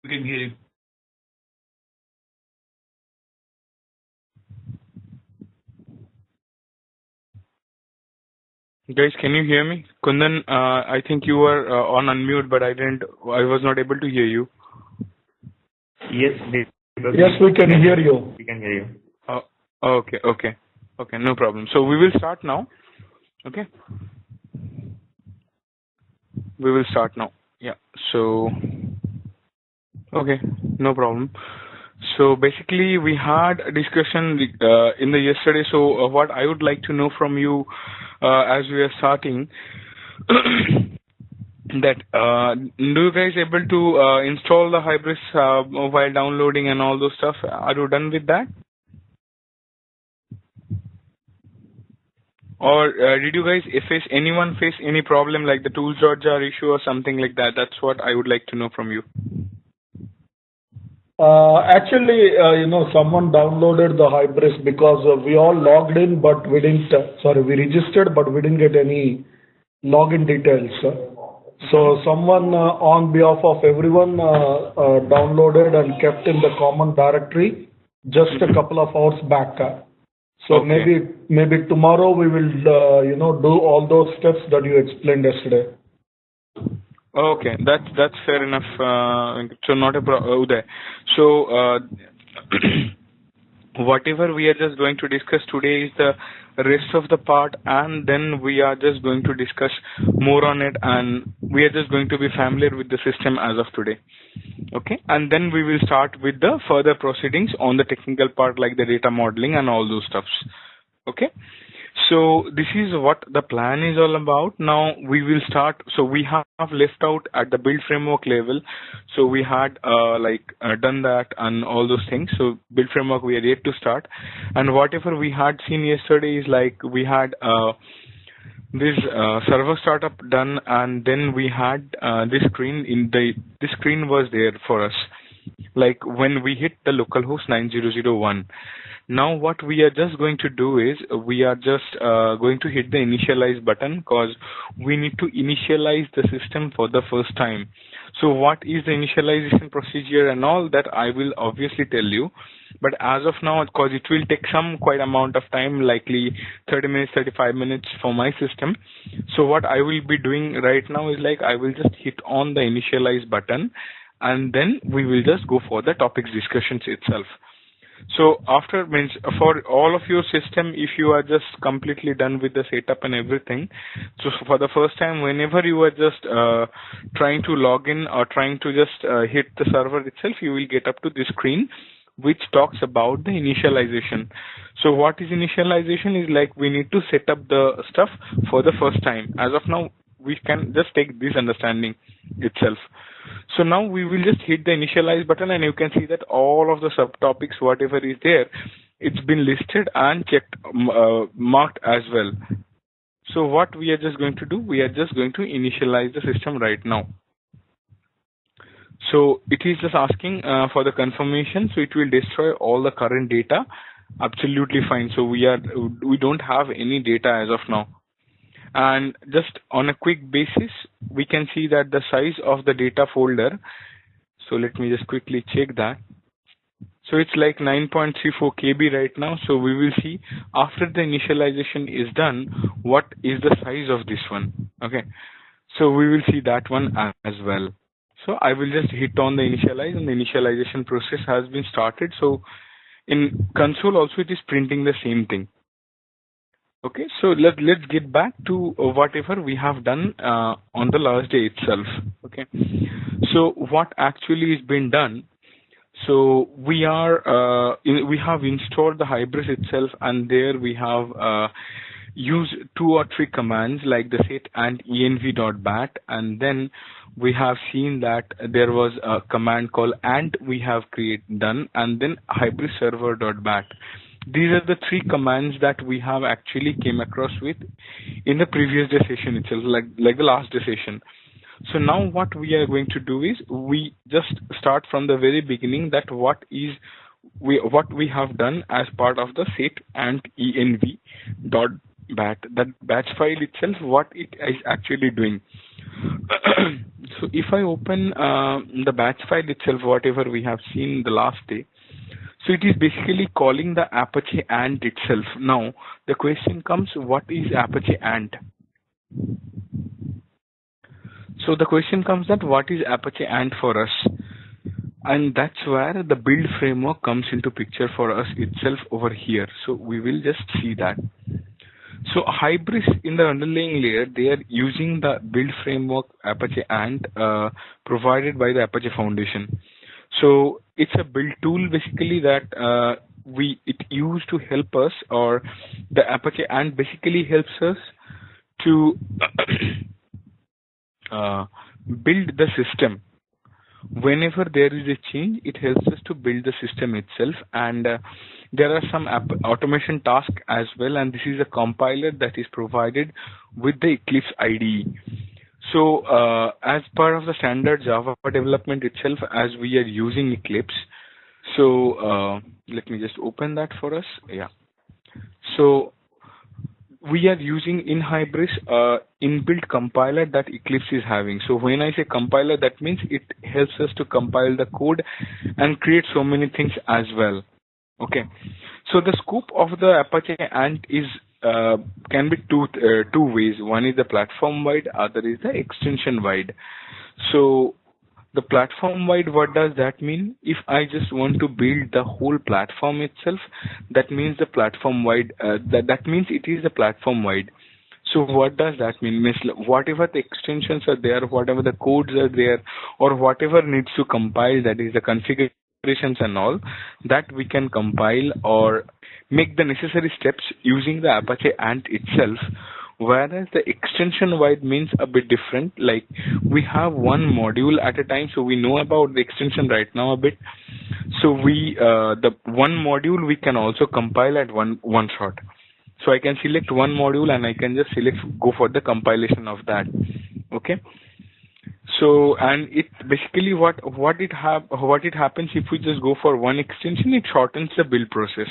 We can hear you. Guys, can you hear me? Kundan, I think you were on unmute, but I was not able to hear you. Yes, yes, we can hear you. We can hear you. Okay, no problem. So we will start now. Okay. We will start now. Yeah. So, okay, no problem. So basically, we had a discussion in the yesterday. So what I would like to know from you, as we are starting, that do you guys able to install the Hybris while downloading and all those stuff? Are you done with that? Or did you guys anyone face any problem like the tools.jar issue or something like that? That's what I would like to know from you. Actually, someone downloaded the Hybris because we all logged in, but we didn't, we registered, but we didn't get any login details. So someone on behalf of everyone downloaded and kept in the common directory just a couple of hours back. So okay. maybe tomorrow we will, do all those steps that you explained yesterday. Okay, that's fair enough. So not a Uday. So whatever we are just going to discuss today is the rest of the part, and then we are just going to discuss more on it, and we are just going to be familiar with the system as of today. Okay, and then we will start with the further proceedings on the technical part like the data modeling and all those stuffs. Okay. So this is what the plan is all about. Now we will start. So we have left out at the build framework level. So we had done that and all those things. So build framework we are yet to start. And whatever we had seen yesterday is like we had this server startup done, and then we had this screen this screen was there for us. Like when we hit the localhost 9001. Now what we are just going to do is we are just going to hit the initialize button because we need to initialize the system for the first time. So what is the initialization procedure and all that I will obviously tell you. But as of now, because it will take some quite amount of time, likely 30 minutes, 35 minutes for my system. So what I will be doing right now is like I will just hit on the initialize button, and then we will just go for the topics discussions itself. So after means for all of your system, if you are just completely done with the setup and everything, so for the first time, whenever you are just trying to log in or trying to just hit the server itself, you will get up to this screen which talks about the initialization. So what is initialization is like we need to set up the stuff for the first time. As of now, we can just take this understanding itself. So now we will just hit the initialize button, and you can see that all of the subtopics, whatever is there, it's been listed and checked, marked as well. So what we are just going to do, we are just going to initialize the system right now. So it is just asking for the confirmation, so it will destroy all the current data. Absolutely fine. So we don't have any data as of now. And just on a quick basis, we can see that the size of the data folder. So let me just quickly check that. So it's like 9.34 KB right now. So we will see after the initialization is done, what is the size of this one. Okay. So we will see that one as well. So I will just hit on the initialize, and the initialization process has been started. So in console also it is printing the same thing. Okay, so let's get back to whatever we have done on the last day itself. Okay, so what actually is being done? So we have installed the Hybris itself, and there we have used 2 or 3 commands like the set and env.bat, and then we have seen that there was a command called ant we have done, and then Hybris server.bat. These are the 3 commands that we have actually came across with in the previous day session itself, like the last day session. So now what we are going to do is we just start from the very beginning that what we have done as part of the set and env that batch file itself, what it is actually doing. So if I open the batch file itself, whatever we have seen the last day, so it is basically calling the Apache Ant itself. Now the question comes, what is Apache Ant? So the question comes that what is Apache Ant for us? And that's where the build framework comes into picture for us itself over here. So we will just see that. So Hybris in the underlying layer, they are using the build framework Apache Ant provided by the Apache Foundation. So it's a build tool basically that it used to help us, or the Apache Ant basically helps us to build the system. Whenever there is a change, it helps us to build the system itself, and there are some automation tasks as well, and this is a compiler that is provided with the Eclipse IDE. So as part of the standard Java development itself, as we are using Eclipse, so let me just open that for us. Yeah. So we are using in Hybris inbuilt compiler that Eclipse is having. So when I say compiler, that means it helps us to compile the code and create so many things as well. Okay. So the scope of the Apache Ant is can be two ways. One is the platform wide, other is the extension wide. So the platform wide, what does that mean? If I just want to build the whole platform itself, that means the platform wide, that means it is the platform wide. So what does that mean? Means whatever the extensions are there, whatever the codes are there, or whatever needs to compile, that is the configurations and all, that we can compile or make the necessary steps using the Apache Ant itself. Whereas the extension wide means a bit different, like we have one module at a time, so we know about the extension right now a bit. So we, the one module we can also compile at one shot. So I can select one module and I can just go for the compilation of that. Okay. So, and it basically what it happens if we just go for one extension, it shortens the build process.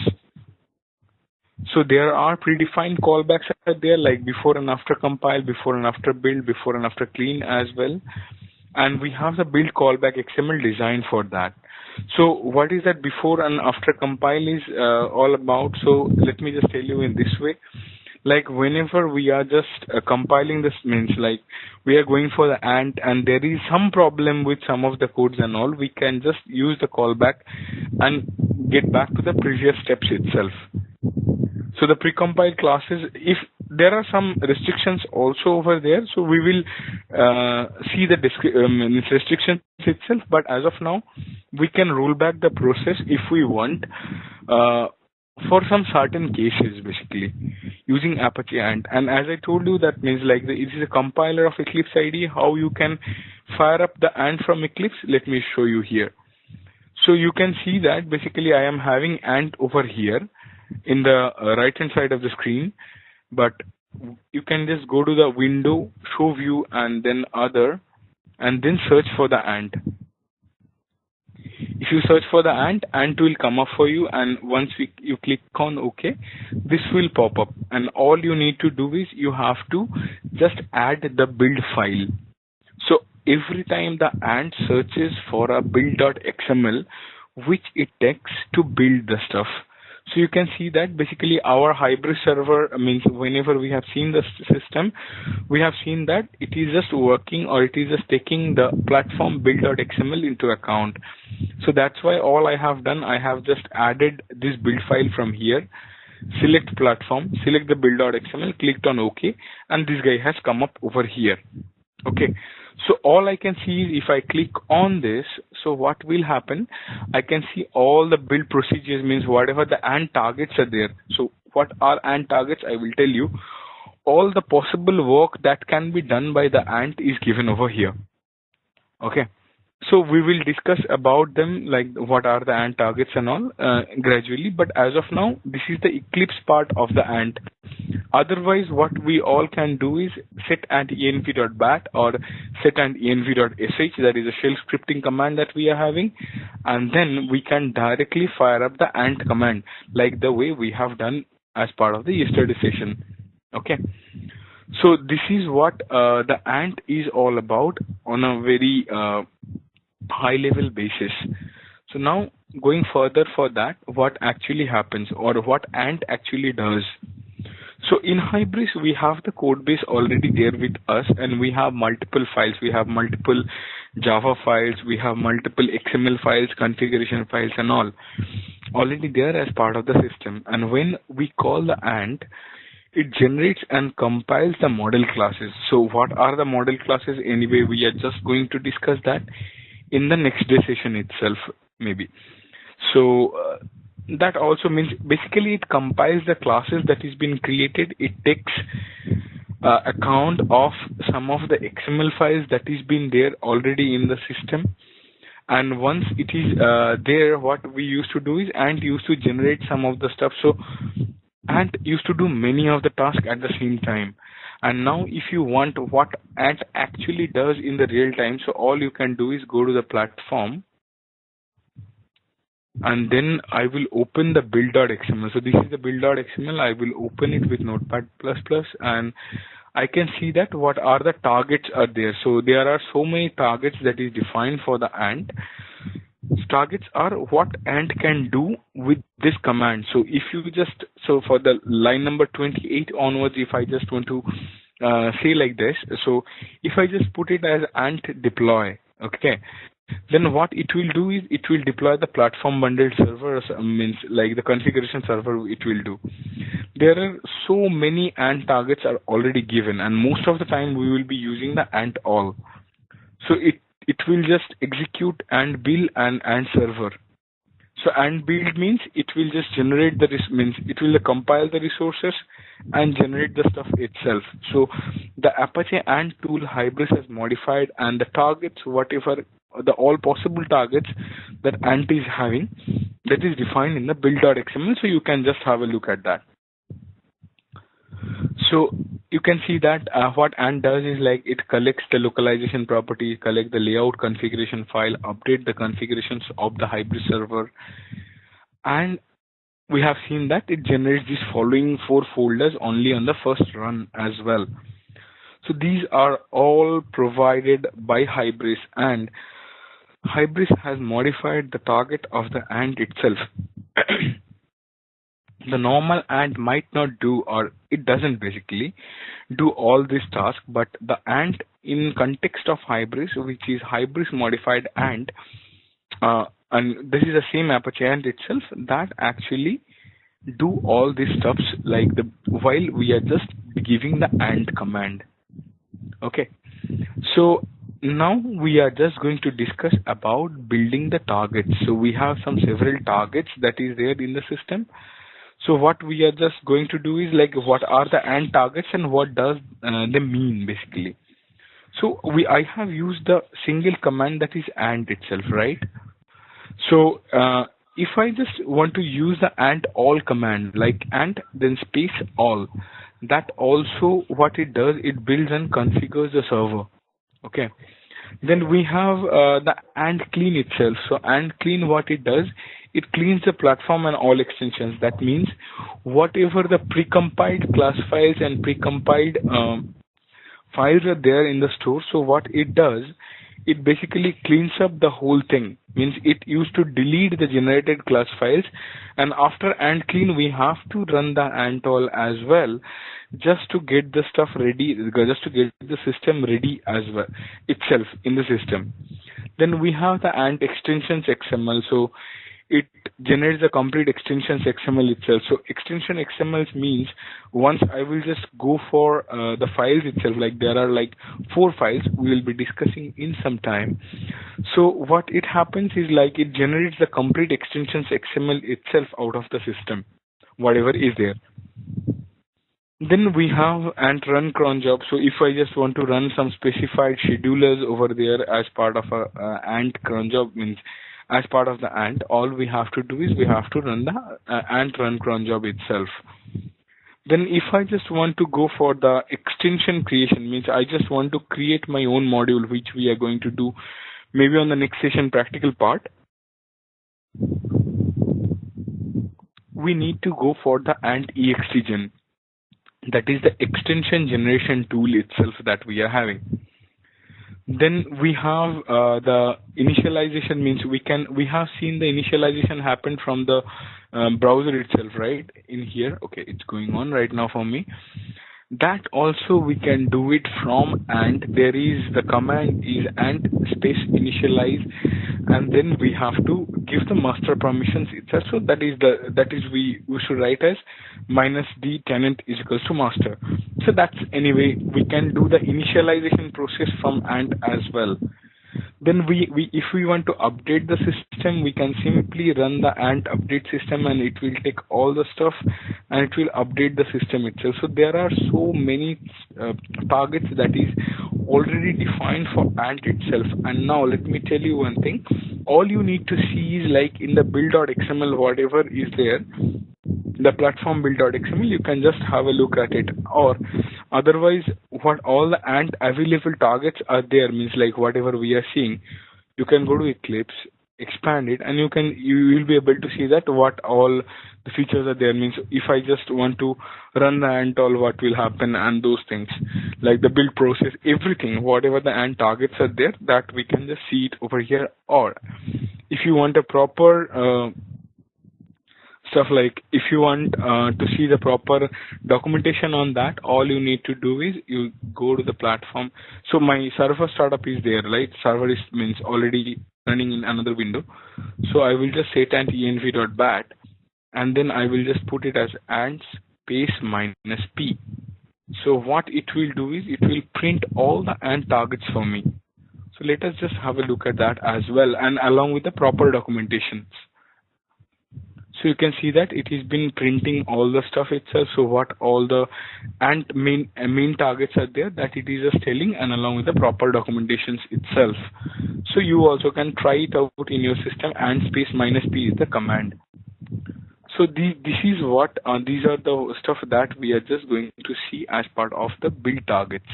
So there are predefined callbacks out there, like before and after compile, before and after build, before and after clean as well. And we have the build callback XML design for that. So what is that before and after compile is all about? So let me just tell you in this way. Like whenever we are just compiling this, means like we are going for the Ant and there is some problem with some of the codes and all, we can just use the callback and get back to the previous steps itself. So the precompiled classes, if there are some restrictions also over there, so we will see the restrictions itself, but as of now, we can roll back the process if we want for some certain cases, basically, using Apache Ant. And as I told you, that means like it is a compiler of Eclipse IDE, how you can fire up the Ant from Eclipse. Let me show you here. So you can see that basically I am having Ant over here in the right hand side of the screen, but you can just go to the window, show view, and then other, and then search for the Ant. If you search for the Ant will come up for you, and once you click on OK, this will pop up, and all you need to do is you have to just add the build file. So every time the Ant searches for a build.xml, which it takes to build the stuff. So you can see that basically our Hybris server means whenever we have seen the system, we have seen that it is just working, or it is just taking the platform build.xml into account. So that's why all I have done, I have just added this build file from here, select platform, select the build.xml, clicked on OK, and this guy has come up over here. Okay. So all I can see is if I click on this, so what will happen? I can see all the build procedures, means whatever the Ant targets are there. So what are Ant targets? I will tell you. All the possible work that can be done by the Ant is given over here. Okay. So we will discuss about them, like what are the Ant targets and all gradually. But as of now, this is the Eclipse part of the Ant. Otherwise, what we all can do is set ant-env.bat or set ant-env.sh, that is a shell scripting command that we are having, and then we can directly fire up the Ant command like the way we have done as part of the yesterday session. Okay. So this is what the ant is all about on a very high level basis. So now going further for that, what actually happens or what ant actually does. So in Hybris, we have the code base already there with us, and we have multiple files. We have multiple Java files, we have multiple XML files, configuration files, and all already there as part of the system. And when we call the ant, it generates and compiles the model classes. So what are the model classes? Anyway, we are just going to discuss that in the next day session itself, maybe. So that also means basically it compiles the classes that is been created. It takes account of some of the XML files that is been there already in the system. And once it is there, what we used to do is Ant used to generate some of the stuff. So Ant used to do many of the tasks at the same time. And now if you want what Ant actually does in the real time, so all you can do is go to the platform, and then I will open the build.xml. So this is the build.xml. I will open it with Notepad++, and I can see that what are the targets are there. So there are so many targets that is defined for the Ant. Targets are what Ant can do with this command. So if you just, so for the line number 28 onwards, if I just want to say like this, so if I just put it as Ant deploy, okay, then what it will do is it will deploy the platform bundled server, means like the configuration server it will do. There are so many Ant targets are already given, and most of the time we will be using the Ant all. So it will just execute and build an Ant server. So Ant build means it will just generate the means it will compile the resources and generate the stuff itself. So the Apache Ant tool Hybris has modified, and the targets, whatever the all possible targets that Ant is having, that is defined in the build.xml. So you can just have a look at that. So you can see that what Ant does is like it collects the localization property, collect the layout configuration file, update the configurations of the Hybris server, and we have seen that it generates these following 4 folders only on the first run as well. So these are all provided by Hybris, and Hybris has modified the target of the Ant itself. The normal Ant might not do, or it doesn't basically do all this task, but the Ant in context of Hybris, which is Hybris modified Ant, and this is the same Apache Ant itself, that actually do all these stuffs like while we are just giving the Ant command. Okay, so now we are just going to discuss about building the targets. So we have several targets that is there in the system. So what we are just going to do is like what are the Ant targets and what does they mean basically. So I have used the single command that is Ant itself, right? So if I just want to use the Ant all command, like Ant then space all, that also what it does, it builds and configures the server. Okay. Then we have the Ant clean itself. So Ant clean, what it does, it cleans the platform and all extensions. That means whatever the precompiled class files and precompiled files are there in the store. So what it does, it basically cleans up the whole thing. Means it used to delete the generated class files, and after Ant clean we have to run the Ant all as well, just to get the stuff ready, just to get the system ready as well itself in the system. Then we have the Ant extensions XML. So it generates the complete extensions XML itself. So extension XML means once I will just go for the files itself, like there are like 4 files we will be discussing in some time. So what it happens is like it generates the complete extensions XML itself out of the system, whatever is there. Then we have Ant run cron job. So if I just want to run some specified schedulers over there as part of a Ant cron job, means as part of the Ant, all we have to do is we have to run the Ant run cron job itself. Then if I just want to go for the extension creation, means I just want to create my own module, which we are going to do maybe on the next session practical part. We need to go for the Ant ext gen. That is the extension generation tool itself that we are having. Then we have the initialization, means we have seen the initialization happen from the browser itself, right? In here, okay, it's going on right now for me. That also we can do it from ant. There is the command is ant space initialize, and then we have to give the master permissions itself. So that is we should write as -d tenant is equals to master. So that's anyway we can do the initialization process from ant as well. Then if we want to update the system, we can simply run the ant update system, and it will take all the stuff and it will update the system itself. So there are so many targets that is already defined for ant itself. And now let me tell you one thing. All you need to see is like in the build.xml, whatever is there, the platform build.xml, you can just have a look at it. Or otherwise, what all the ant available targets are there, means like whatever we are seeing, you can go to Eclipse, expand it, and you will be able to see that what all the features are there. Means if I just want to run the ant all, what will happen, and those things like the build process, everything, whatever the ant targets are there, that we can just see it over here. Or if you want a proper stuff, like if you want to see the proper documentation on that, all you need to do is you go to the platform. So my server startup is there, right? Server is means already running in another window. So I will just set ant env.bat, and then I will just put it as ant space -p. So what it will do is it will print all the ant targets for me. So let us just have a look at that as well, and along with the proper documentation. So you can see that it has been printing all the stuff itself. So what all the ant main targets are there, that it is just telling, and along with the proper documentations itself. So you also can try it out in your system. Ant space -p is the command. So this is what these are the stuff that we are just going to see as part of the build targets.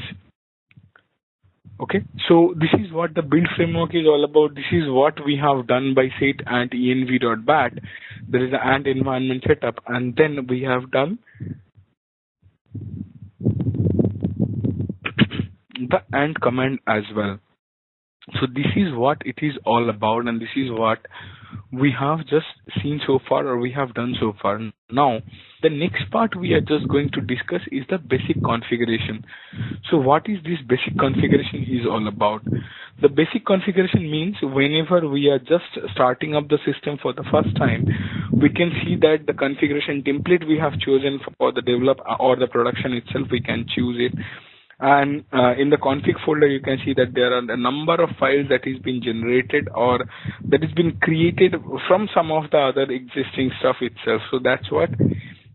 Okay, so this is what the build framework is all about. This is what we have done by set ant env.bat. There is the ant environment setup, and then we have done the ant command as well. So this is what it is all about, and this is what we have just seen so far, or we have done so far. Now, the next part we are just going to discuss is the basic configuration. So what is this basic configuration is all about? The basic configuration means whenever we are just starting up the system for the first time, we can see that the configuration template we have chosen for the develop or the production itself, we can choose it. And in the config folder, you can see that there are a number of files that is been generated or that has been created from some of the other existing stuff itself. So that's what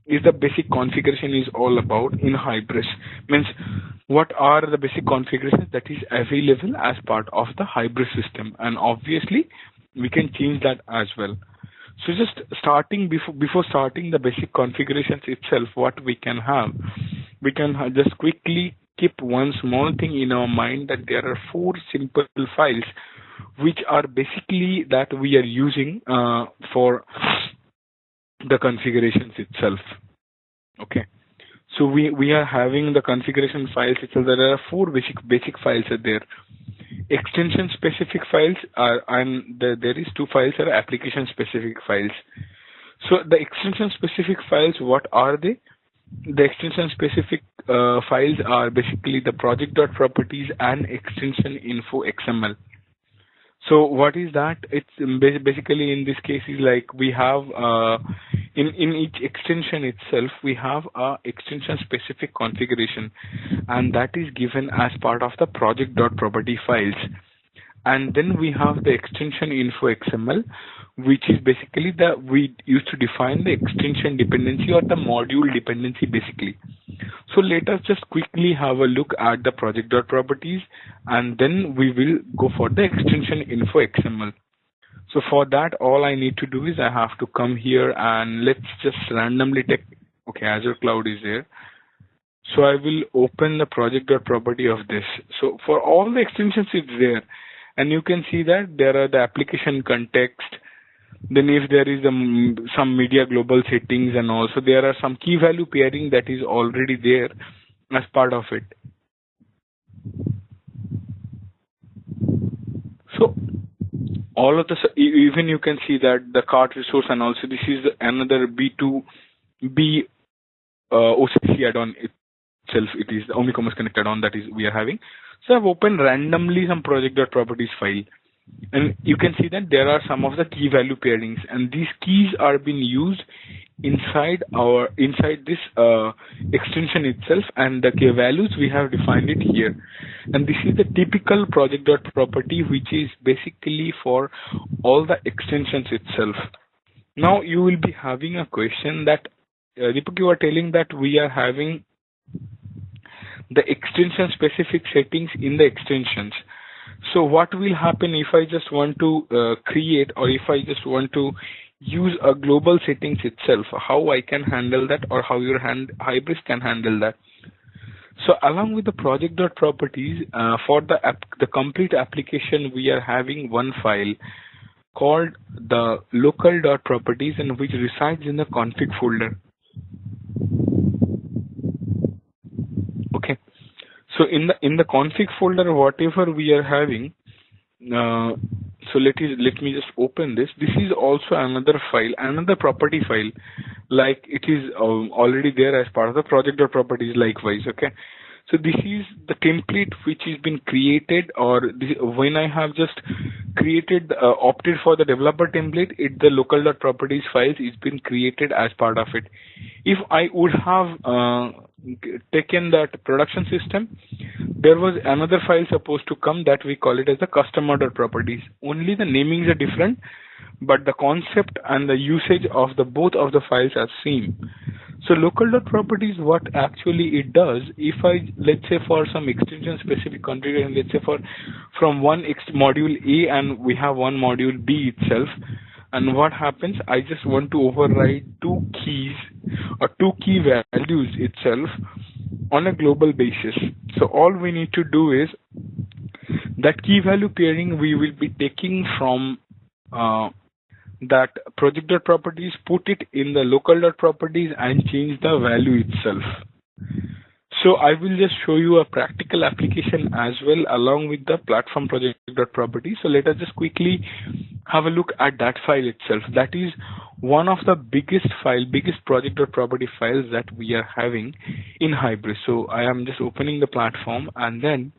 is the basic configuration is all about in Hybris. Means what are the basic configurations that is available as part of the Hybris system, and obviously we can change that as well. So just starting before starting the basic configurations itself, what we can have, we can just quickly keep one small thing in our mind, that there are 4 simple files which are basically that we are using for the configurations itself. Okay, so we are having the configuration files itself. There are 4 basic files are there. Extension specific files are, and there is 2 files are application specific files. So the extension specific files, what are they? The extension specific files are basically the project.properties and extension info XML. So what is that? It's basically in this case is like we have in each extension itself, we have a extension specific configuration, and that is given as part of the project.property files. And then we have the extension info XML, which is basically we used to define the extension dependency or the module dependency basically. So let us just quickly have a look at the project.properties, and then we will go for the extension info XML. So for that, all I need to do is I have to come here and let's just randomly take, okay, Azure Cloud is there. So I will open the project.property of this. So for all the extensions, it's there. And you can see that there are the application context, Then if there is some media global settings, and also there are some key value pairing that is already there as part of it. So all of this, even you can see that the cart resource, and also this is another B2B OCC add-on itself. It is the OmniCommerce Connect add-on that is we are having. So I've opened randomly some project.properties file, and you can see that there are some of the key value pairings, and these keys are being used inside this extension itself, and the key values we have defined it here. And this is the typical project.property, which is basically for all the extensions itself. Now you will be having a question that Deepak, you are telling that we are having the extension specific settings in the extensions. So what will happen if I just want to create, or if I just want to use a global settings itself? How I can handle that, or how your Hybris can handle that? So along with the project.properties, for the complete application, we are having one file called the local.properties, and which resides in the config folder. Okay. So in the config folder, whatever we are having, so let me just open this. This is also another file, another property file, like it is already there as part of the project.properties likewise. Okay. So this is the template which has been created, or when I have just created, opted for the developer template, the local.properties files is been created as part of it. If I would have taken that production system, there was another file supposed to come that we call it as the customer.properties. Only the namings are different, but the concept and the usage of both of the files are same. So local.properties, what actually it does, if I, let's say for some extension specific configuration, let's say from one module A and we have one module B itself, and what happens, I just want to override two keys or two key values itself on a global basis. So all we need to do is that key value pairing we will be taking from that project.properties, put it in the local.properties and change the value itself. So I will just show you a practical application as well along with the platform project.properties. So let us just quickly have a look at that file itself. That is one of the biggest project.property files that we are having in Hybris. So I am just opening the platform, and then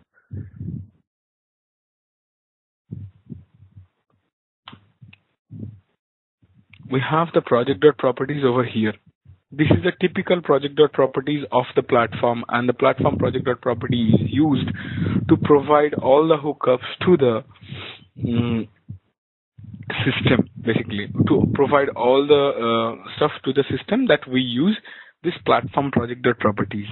we have the project.properties over here. This is the typical project.properties of the platform, and the platform project.property is used to provide all the hookups to the system, basically to provide all the stuff to the system that we use this platform project.properties.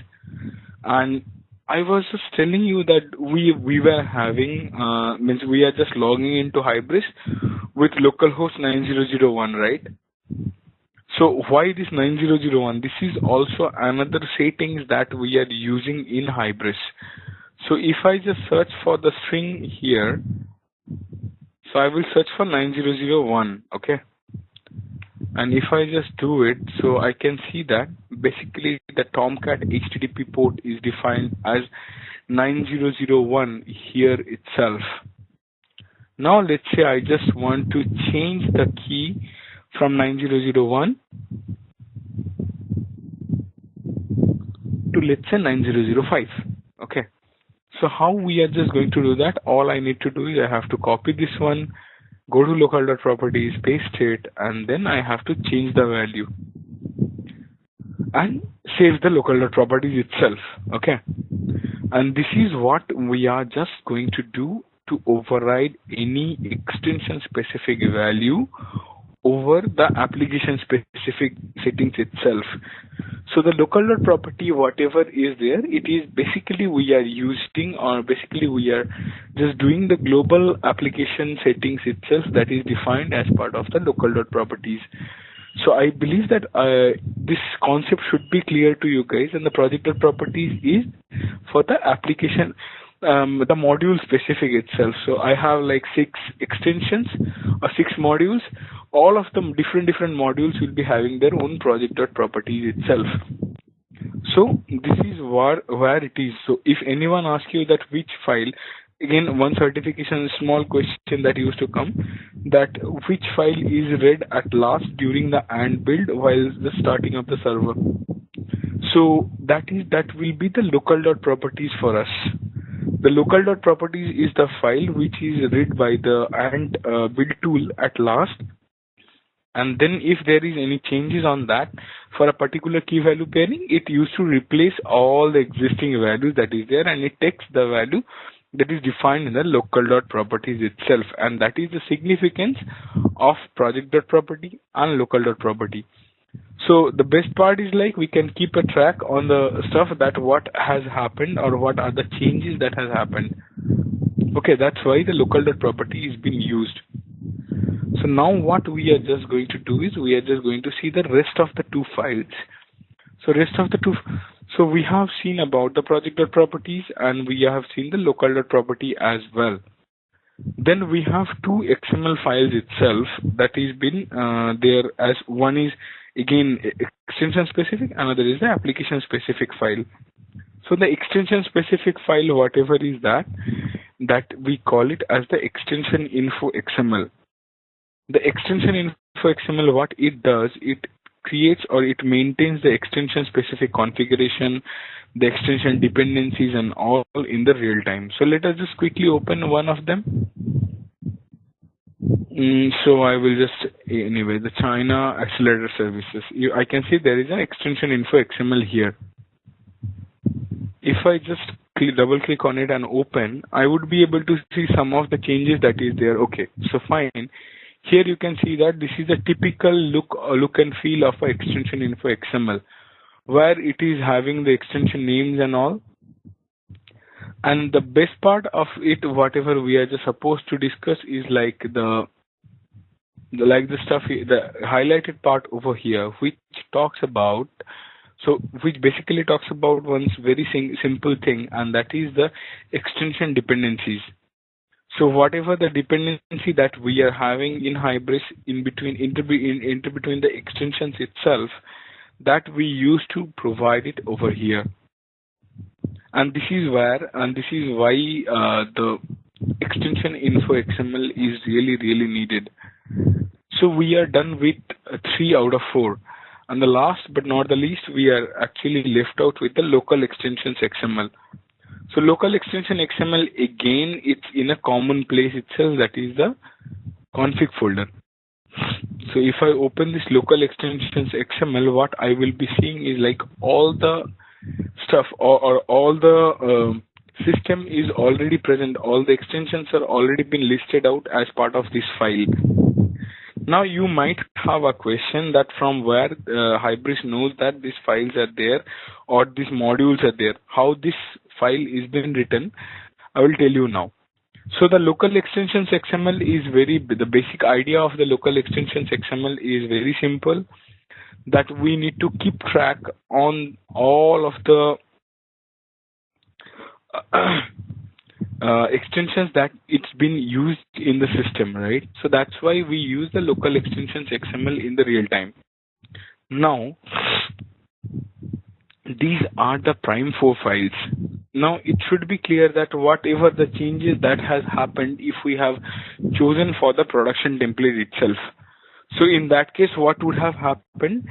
And I was just telling you that we were having means we are just logging into Hybris with localhost 9001, right? So why this 9001? This is also another settings that we are using in Hybris. So if I just search for the string here, so I will search for 9001, okay? And if I just do it, so I can see that basically the Tomcat HTTP port is defined as 9001 here itself. Now let's say I just want to change the key from 9001 to, let's say, 9005, okay? So how we are just going to do that? All I need to do is I have to copy this one, go to local.properties, paste it, and then I have to change the value and save the local.properties itself, okay? And this is what we are just going to do to override any extension specific value over the application specific settings itself. So the local.property, whatever is there, it is basically we are using, or basically we are just doing the global application settings itself that is defined as part of the local.properties. So I believe that this concept should be clear to you guys, and the project.properties is for the application, the module specific itself. So I have like 6 extensions or 6 modules. all of them different modules will be having their own project.properties itself. So this is where it is. So if anyone asks you that which file, again, one certification small question that used to come, that which file is read at last during the AND build while the starting of the server. So that will be the local.properties for us. The local.properties is the file which is read by the AND build tool at last. And then if there is any changes on that for a particular key value pairing, it used to replace all the existing values that is there, and it takes the value that is defined in the local.properties itself. And that is the significance of project.property and local.property. So the best part is like we can keep a track on the stuff that what has happened or what are the changes that has happened. Okay, that's why the local.property is being used. So now what we are just going to do is we are just going to see the rest of the two files. So we have seen about the project.properties and we have seen the local.property as well. Then we have two XML files itself that is been there, as one is again extension specific, another is the application specific file. So the extension specific file, whatever is that we call it as the extension info XML. The extension info XML, what it does, it creates or it maintains the extension specific configuration, the extension dependencies and all in the real time. So let us just quickly open one of them. So I will just, anyway, the China Accelerator Services. I can see there is an extension info XML here. If I just double click on it and open, I would be able to see some of the changes that is there. Okay, so fine. Here you can see that this is a typical look and feel of an extension info XML, where it is having the extension names and all. And the best part of it, whatever we are just supposed to discuss, is like the stuff, the highlighted part over here, which talks about, which basically talks about one very simple thing, and that is the extension dependencies. So whatever the dependency that we are having in Hybris in between the extensions itself, that we used to provide it over here. And this is why the extension info XML is really needed. So we are done with 3 out of 4. And the last but not the least, we are actually left out with the local extensions XML. So local extension XML, again, it's in a common place itself, that is the config folder. So if I open this local extensions XML, what I will be seeing is like all the stuff or all the system is already present. All the extensions are already been listed out as part of this file. Now you might have a question that from where Hybris knows that these files are there or these modules are there, how this file is been written. I will tell you now. So the local extensions XML is the basic idea of the local extensions XML is very simple, that we need to keep track on all of the extensions that it's been used in the system, right? So that's why we use the local extensions XML in the real time. Now, these are the prime 4 files. Now, it should be clear that whatever the changes that has happened, if we have chosen for the production template itself. So in that case, what would have happened?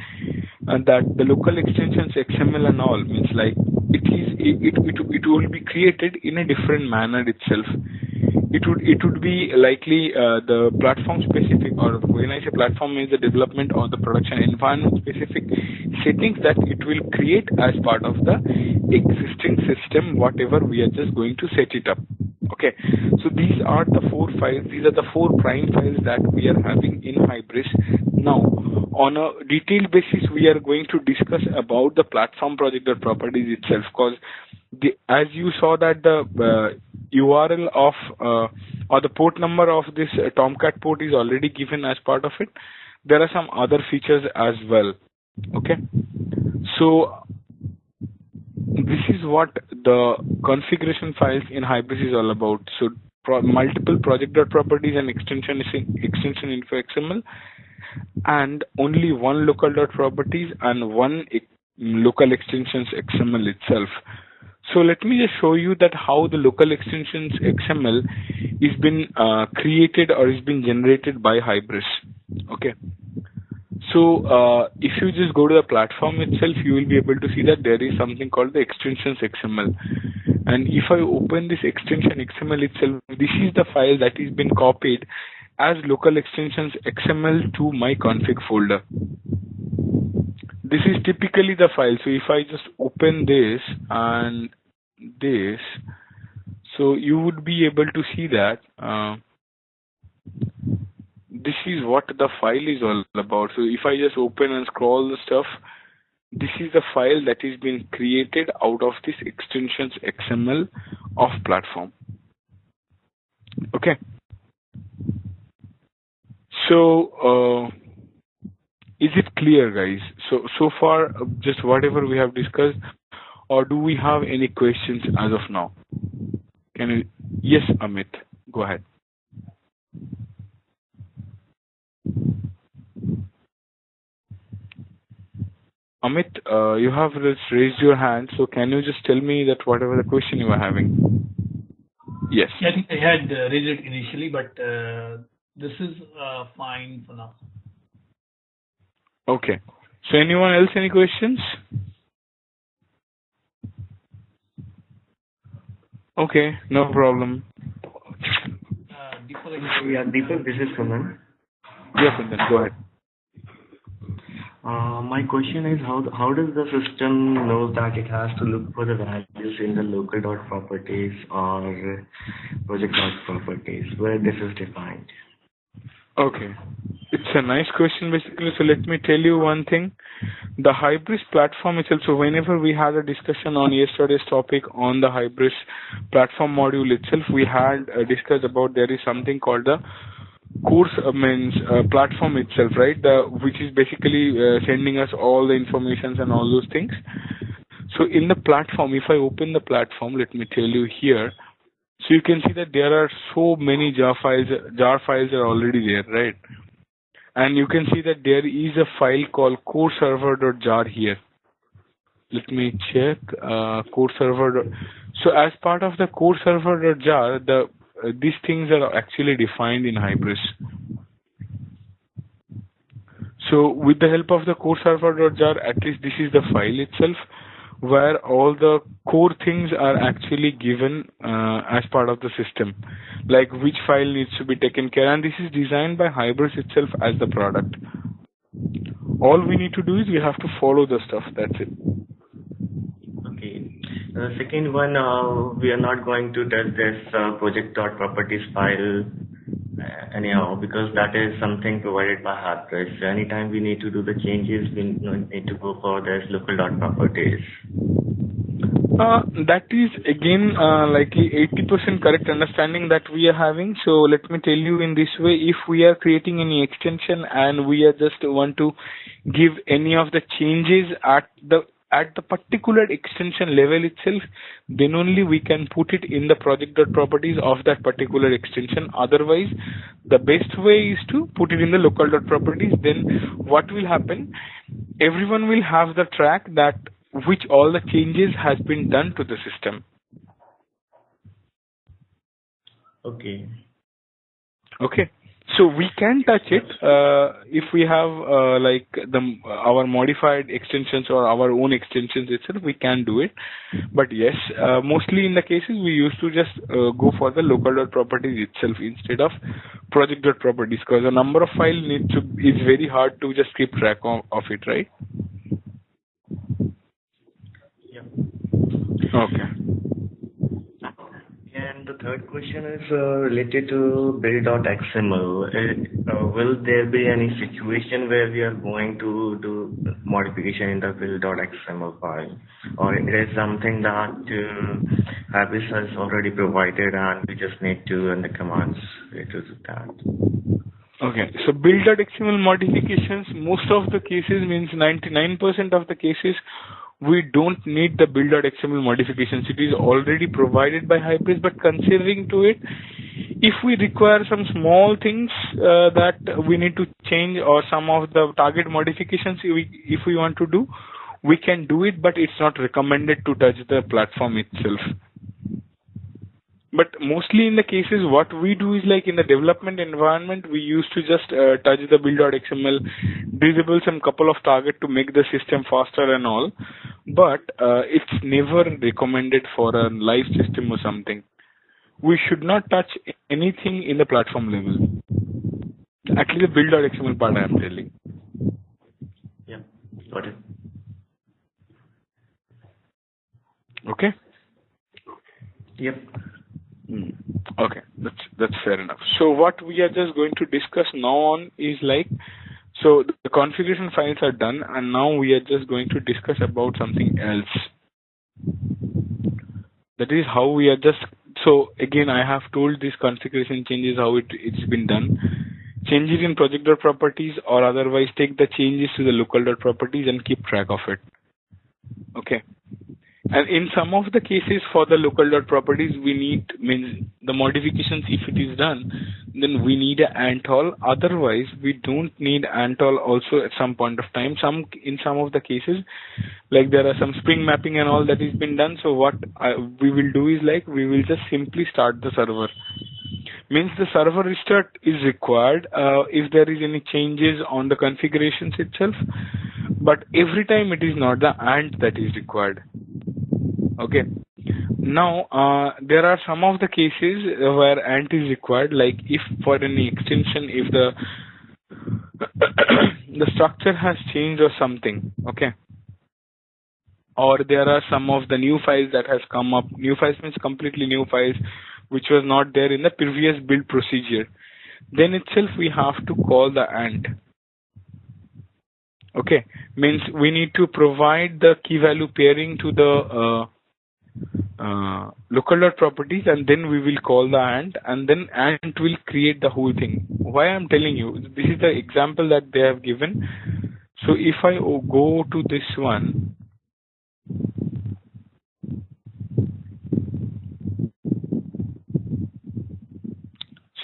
That the local extensions XML and all means like it will be created in a different manner itself. It would be likely the platform specific, or when I say platform means the development or the production environment specific settings that it will create as part of the existing system, whatever we are just going to set it up. Okay, so these are the 4 files. These are the 4 prime files that we are having in Hybris. Now, on a detailed basis, we are going to discuss about the platform project.properties itself, because as you saw that the URL of or the port number of this Tomcat port is already given as part of it. There are some other features as well. Okay, so this is what the configuration files in Hybris is all about. So multiple project.properties and extension info XML, and only one local dot properties and one local extensions XML itself. So let me just show you that how the local extensions XML is been created or is been generated by Hybris. Okay. So if you just go to the platform itself, you will be able to see that there is something called the extensions XML. And if I open this extension XML itself, this is the file that is been copied as local extensions XML to my config folder. This is typically the file. So if I just open this and this, so you would be able to see that this is what the file is all about. So if I just open and scroll the stuff, this is the file that is being created out of this extensions XML of platform. Okay. So is it clear, guys? So far, just whatever we have discussed, or do we have any questions as of now? Can you? Yes, Amit, go ahead. Amit, you have raised your hand, so can you just tell me that whatever the question you are having? Yes. I think I had raised it initially, but this is fine for now. Okay. So anyone else any questions? Okay, no problem. Deepak, this is Kundan. Yes, Kundan, go ahead. My question is how does the system know that it has to look for the values in the local dot properties or project dot properties where this is defined? Okay. It's a nice question basically. So let me tell you one thing. The Hybris platform itself, so whenever we had a discussion on yesterday's topic on the Hybris platform module itself, we had discussed about there is something called the course platform itself, right? Which is basically sending us all the informations and all those things. So in the platform, if I open the platform, let me tell you here. So you can see that there are so many jar files are already there, right? And you can see that there is a file called coreserver.jar here. Let me check coreserver. So as part of the coreserver.jar, these things are actually defined in Hybris. So with the help of the coreserver.jar, at least this is the file itself, where all the core things are actually given as part of the system, like which file needs to be taken care of. And this is designed by Hybris itself as the product. All we need to do is we have to follow the stuff. That's it. Okay. The second one, we are not going to touch this project.properties file anyhow, because that is something provided by Hybris. Anytime we need to do the changes, we need to go for this local dot properties. That is again likely 80% correct understanding that we are having. So let me tell you in this way, if we are creating any extension and we are just want to give any of the changes at the particular extension level itself, then only we can put it in the project.properties of that particular extension. Otherwise, the best way is to put it in the local.properties. Then what will happen? Everyone will have the track that which all the changes has been done to the system. Okay. Okay. So we can touch it if we have like our modified extensions or our own extensions itself. We can do it, but yes, mostly in the cases we used to just go for the local.properties itself instead of project.properties, because the number of files is very hard to just keep track of it, right? Yeah. Okay. And the third question is related to build.xml. Will there be any situation where we are going to do modification in the build.xml file, or it is something that Hybris has already provided and we just need to run the commands related to that? Okay, so build.xml modifications, most of the cases, means 99% of the cases, we don't need the build.xml modifications. It is already provided by Hybris, but considering to it, if we require some small things that we need to change or some of the target modifications if we want to do, we can do it, but it's not recommended to touch the platform itself. But mostly in the cases, what we do is like in the development environment, we used to just touch the build.xml, disable some couple of target to make the system faster and all. But it's never recommended for a live system or something. We should not touch anything in the platform level. At least the build.xml part I am telling. Yeah, got it. Okay? Yep. Okay, that's fair enough. So what we are just going to discuss now on is like, so the configuration files are done, and now we are just going to discuss about something else. That is how we are just, so again I have told this configuration changes how it's been done. Change it in project.properties or otherwise take the changes to the local.properties and keep track of it. Okay. And in some of the cases for the local.properties, we need, means the modifications, if it is done, then we need an antall. Otherwise, we don't need antall also at some point of time. In some of the cases, like there are some spring mapping and all that has been done. So what we will do is like, we will just simply start the server. Means the server restart is required if there is any changes on the configurations itself. But every time it is not the ant that is required. Okay. Now, there are some of the cases where ant is required, like if for any extension, if the the structure has changed or something, okay, or there are some of the new files that has come up. New files means completely new files, which was not there in the previous build procedure. Then itself we have to call the ant. Okay, means we need to provide the key value pairing to the local.properties, and then we will call the ant, and then ant will create the whole thing. Why I'm telling you, this is the example that they have given. So if I go to this one,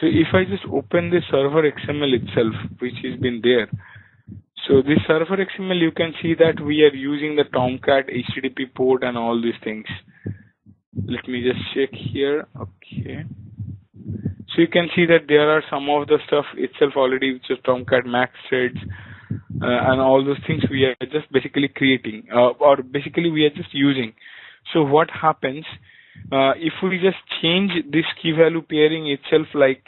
so if I just open the server XML itself, which has been there, so this server XML, you can see that we are using the Tomcat HTTP port and all these things. Let me just check here. Okay. So you can see that there are some of the stuff itself already, which is Tomcat max threads and all those things we are just basically creating, or basically we are just using. So what happens if we just change this key value pairing itself, like,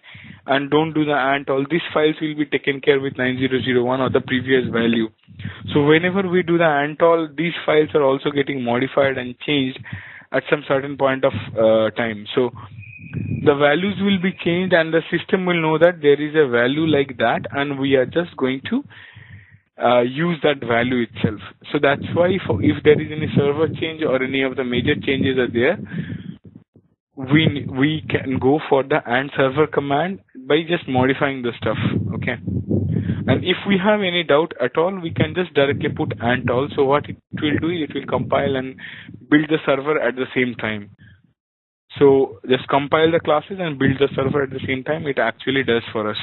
and don't do the ant, all these files will be taken care with 9001 or the previous value. So whenever we do the ant all, these files are also getting modified and changed at some certain point of time. So the values will be changed and the system will know that there is a value like that, and we are just going to use that value itself. So that's why if there is any server change or any of the major changes are there, we can go for the ant server command by just modifying the stuff. Okay. And if we have any doubt at all, we can just directly put ant all. So what it will do is it will compile and build the server at the same time. So just compile the classes and build the server at the same time. It actually does for us.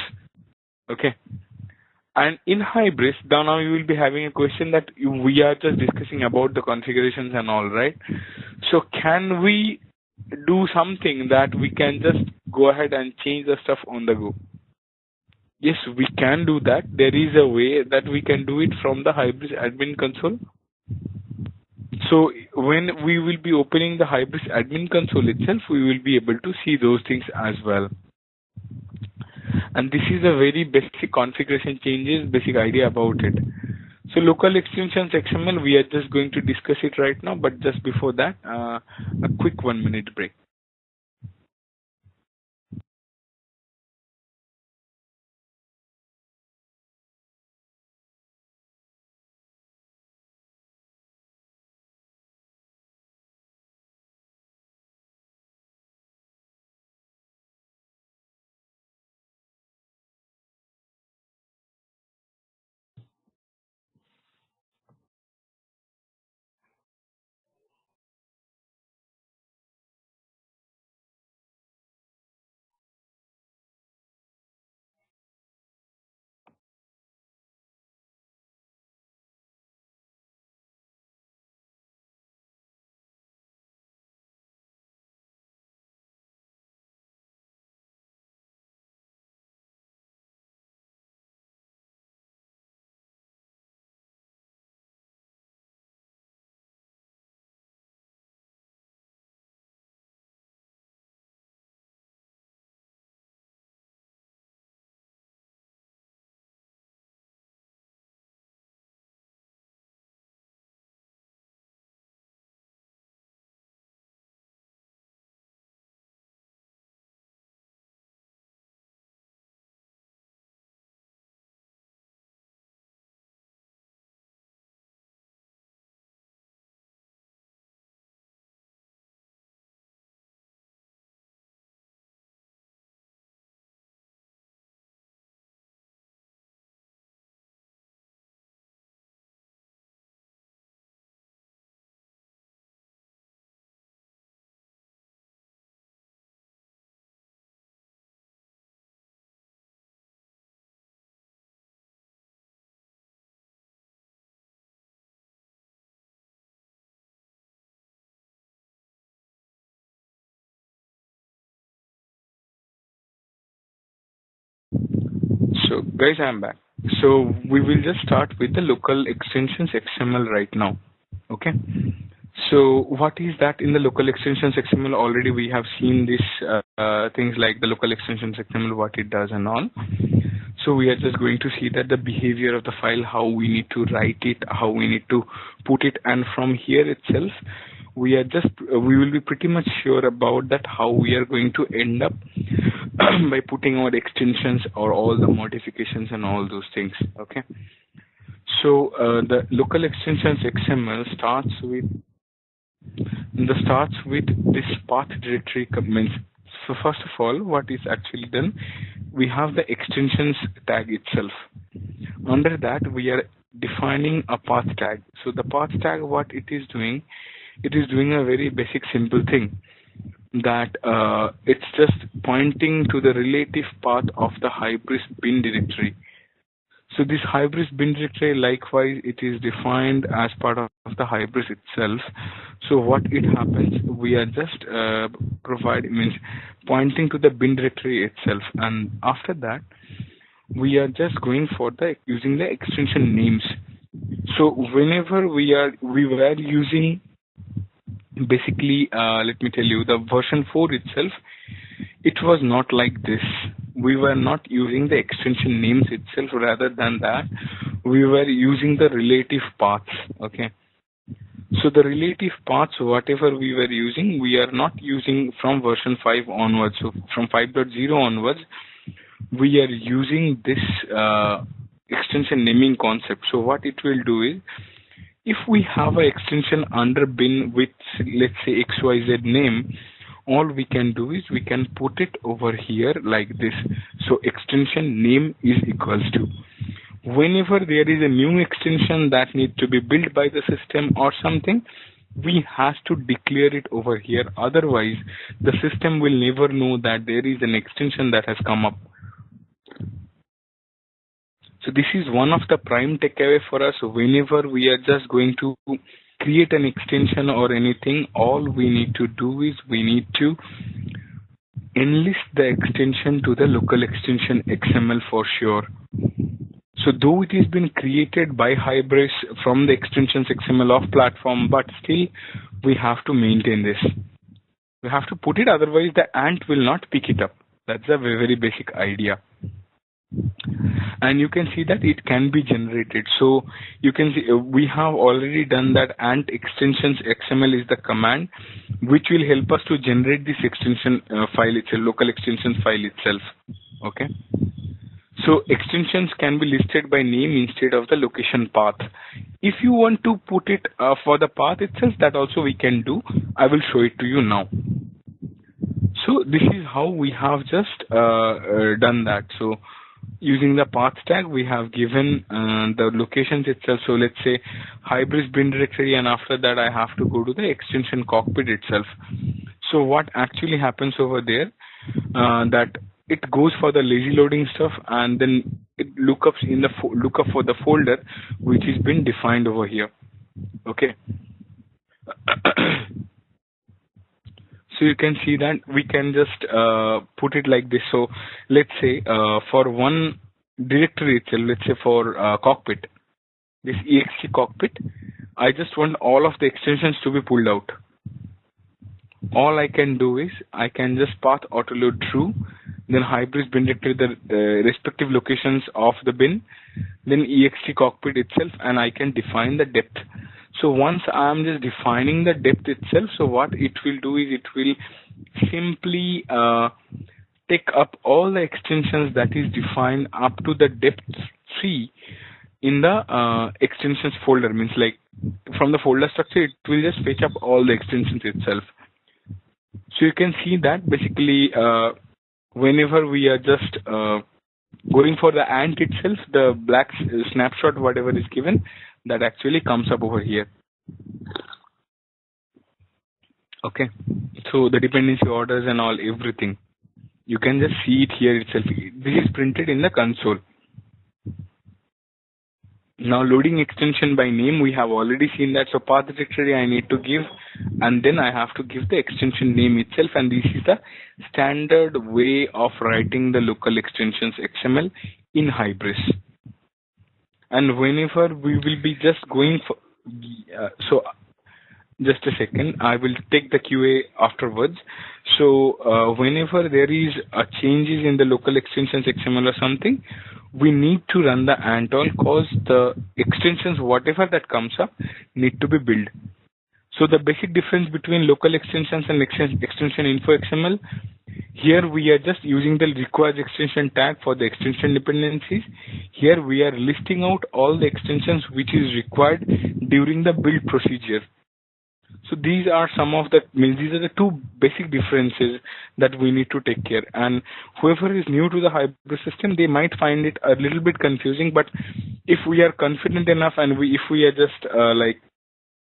Okay. And in Hybris, now you will be having a question that we are just discussing about the configurations and all, right? So can we do something that we can just go ahead and change the stuff on the go? Yes, we can do that. There is a way that we can do it from the Hybris admin console. So when we will be opening the Hybris admin console itself, we will be able to see those things as well. And this is a very basic configuration changes, basic idea about it. So local extensions XML, we are just going to discuss it right now, but just before that, a quick 1 minute break. So guys, I'm back. So we will just start with the local extensions XML right now. Okay. So what is that in the local extensions XML? Already we have seen this things like the local extensions XML, what it does and all. So we are just going to see that the behavior of the file, how we need to write it, how we need to put it, and from here itself, we will be pretty much sure about that how we are going to end up by putting our extensions or all the modifications and all those things. Okay. So the local extensions XML starts with this path directory comments. So first of all, what is actually done, we have the extensions tag itself. Under that, we are defining a path tag. So the path tag, what it is doing a very basic simple thing, that it's just pointing to the relative path of the Hybris bin directory. So this Hybris bin directory, likewise, it is defined as part of the Hybris itself. So what it happens, we are just pointing to the bin directory itself, and after that, we are just going for using the extension names. So whenever we were using, basically, let me tell you, the version 4 itself, it was not like this. We were not using the extension names itself. Rather than that, we were using the relative paths. Okay. So the relative paths, whatever we were using, we are not using from version 5 onwards. So from 5.0 onwards, we are using this extension naming concept. So what it will do is, if we have an extension under bin with, let's say, XYZ name, all we can do is we can put it over here like this. So extension name is equals to. Whenever there is a new extension that needs to be built by the system or something, we have to declare it over here. Otherwise, the system will never know that there is an extension that has come up. So this is one of the prime takeaway for us. Whenever we are just going to create an extension or anything, all we need to do is we need to enlist the extension to the local extension XML for sure. So though it has been created by Hybris from the extensions XML of platform, but still we have to maintain this. We have to put it, otherwise the ant will not pick it up. That's a very, very basic idea. And you can see that it can be generated. So you can see we have already done that. Ant extensions XML is the command which will help us to generate this extension file itself, local extension file itself. Okay. So extensions can be listed by name instead of the location path. If you want to put it for the path itself, that also we can do. I will show it to you now. So this is how we have just done that. So using the path tag, we have given the locations itself. So let's say Hybris bin directory, and after that I have to go to the extension cockpit itself. So what actually happens over there, that it goes for the lazy loading stuff, and then it lookup for the folder which has been defined over here. Okay. So you can see that we can just put it like this. So let's say for one directory itself, let's say for cockpit, this ext cockpit, I just want all of the extensions to be pulled out. All I can do is I can just path autoload true, then Hybris bin directory, the respective locations of the bin, then ext cockpit itself, and I can define the depth. So once I am just defining the depth itself, so what it will do is it will simply take up all the extensions that is defined up to the depth 3 in the extensions folder. Means like from the folder structure, it will just fetch up all the extensions itself. So you can see that basically whenever we are just going for the ant itself, the black snapshot, whatever is given, that actually comes up over here. Okay, so the dependency orders and all, everything, you can just see it here itself. This is printed in the console. Now loading extension by name, we have already seen that. So path directory I need to give, and then I have to give the extension name itself, and this is the standard way of writing the local extensions XML in Hybris. And whenever we will be just going for, just a second, I will take the QA afterwards. So whenever there is a changes in the local extensions XML or something, we need to run the antall cause the extensions, whatever that comes up, need to be built. So the basic difference between local extensions and extension info XML, here we are just using the requires extension tag for the extension dependencies. Here we are listing out all the extensions which is required during the build procedure. So these are these are the two basic differences that we need to take care. And whoever is new to the Hybris system, they might find it a little bit confusing. But if we are confident enough and if we are just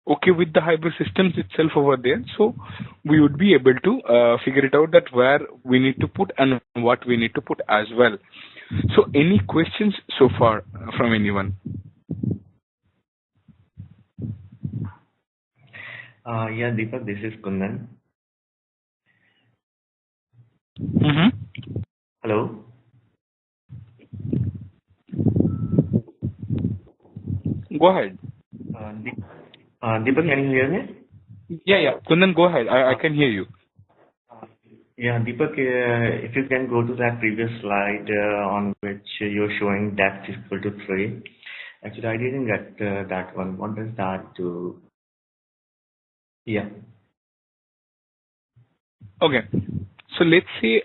okay with the Hybris systems itself over there, so we would be able to figure it out that where we need to put and what we need to put as well. So any questions so far from anyone? Yeah, Deepak, this is Kundan. Hello. Go ahead. Deepak, can you hear me? Yeah. Kundan, go ahead. I can hear you. Yeah, Deepak, if you can go to that previous slide on which you're showing depth is equal to 3. Actually, I didn't get that one. What does that do? Yeah. Okay. So let's say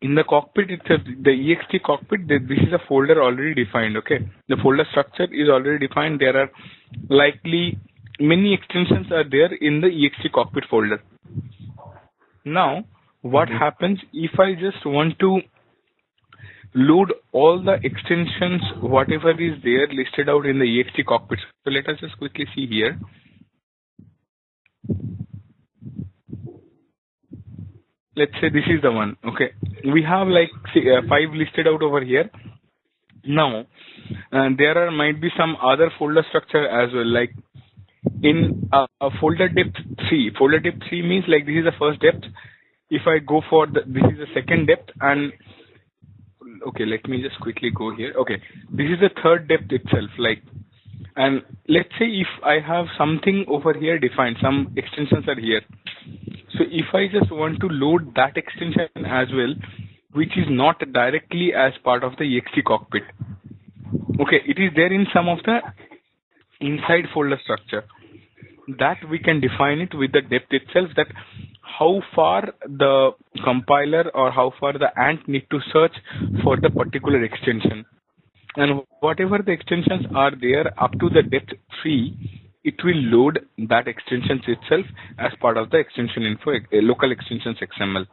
in the cockpit itself, the ext cockpit, this is a folder already defined, okay? The folder structure is already defined. There are likely many extensions are there in the ext cockpit folder. Now, what happens if I just want to load all the extensions, whatever is there listed out in the ext cockpit? So let us just quickly see here. Let's say this is the one, okay? We have like 5 listed out over here. Now, there might be some other folder structure as well, like in a folder depth 3. Folder depth 3 means like this is the first depth. If I go for this is the second depth, and okay, let me just quickly go here. Okay, this is the third depth itself, like, and let's say if I have something over here defined, some extensions are here. So if I just want to load that extension as well, which is not directly as part of the ext cockpit. Okay, it is there in some of the inside folder structure. That we can define it with the depth itself, that how far the compiler or how far the ant need to search for the particular extension. And whatever the extensions are there up to the depth 3, it will load that extensions itself as part of the extension info, local extensions XML.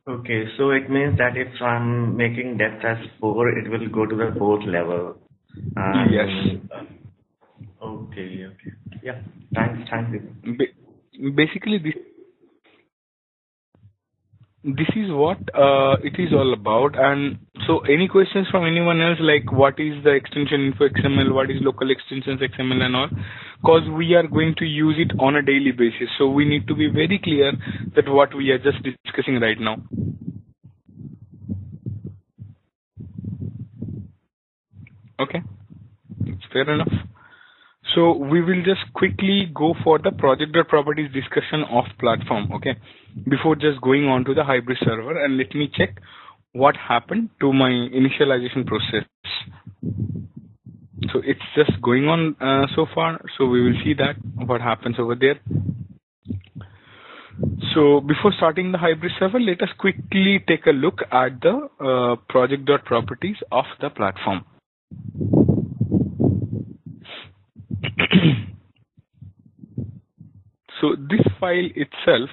Okay, so it means that if I'm making depth as 4, it will go to the 4th level. Yes. Okay. Yeah, thanks. Basically, this is what it is all about. And so any questions from anyone else, like what is the extension info XML, what is local extensions XML and all, because we are going to use it on a daily basis, so we need to be very clear that what we are just discussing right now. Okay, it's fair enough. So we will just quickly go for the project.properties discussion of platform, okay, before just going on to the Hybris server, and let me check what happened to my initialization process. So it's just going on so far, so we will see that what happens over there. So before starting the Hybris server, let us quickly take a look at the project.properties of the platform. So this file itself,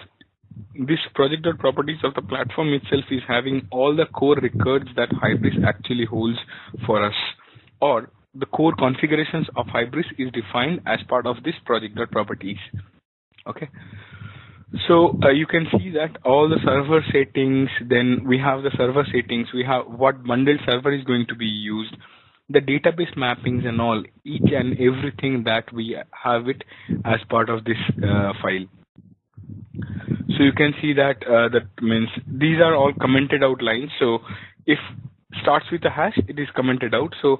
this project.properties of the platform itself is having all the core records that Hybris actually holds for us, or the core configurations of Hybris is defined as part of this project.properties. Okay. So you can see that all the server settings, then we have the server settings, we have what bundled server is going to be used, the database mappings and all, each and everything that we have it as part of this file. So So you can see that that means these are all commented out lines. So if starts with a hash, it is commented out. So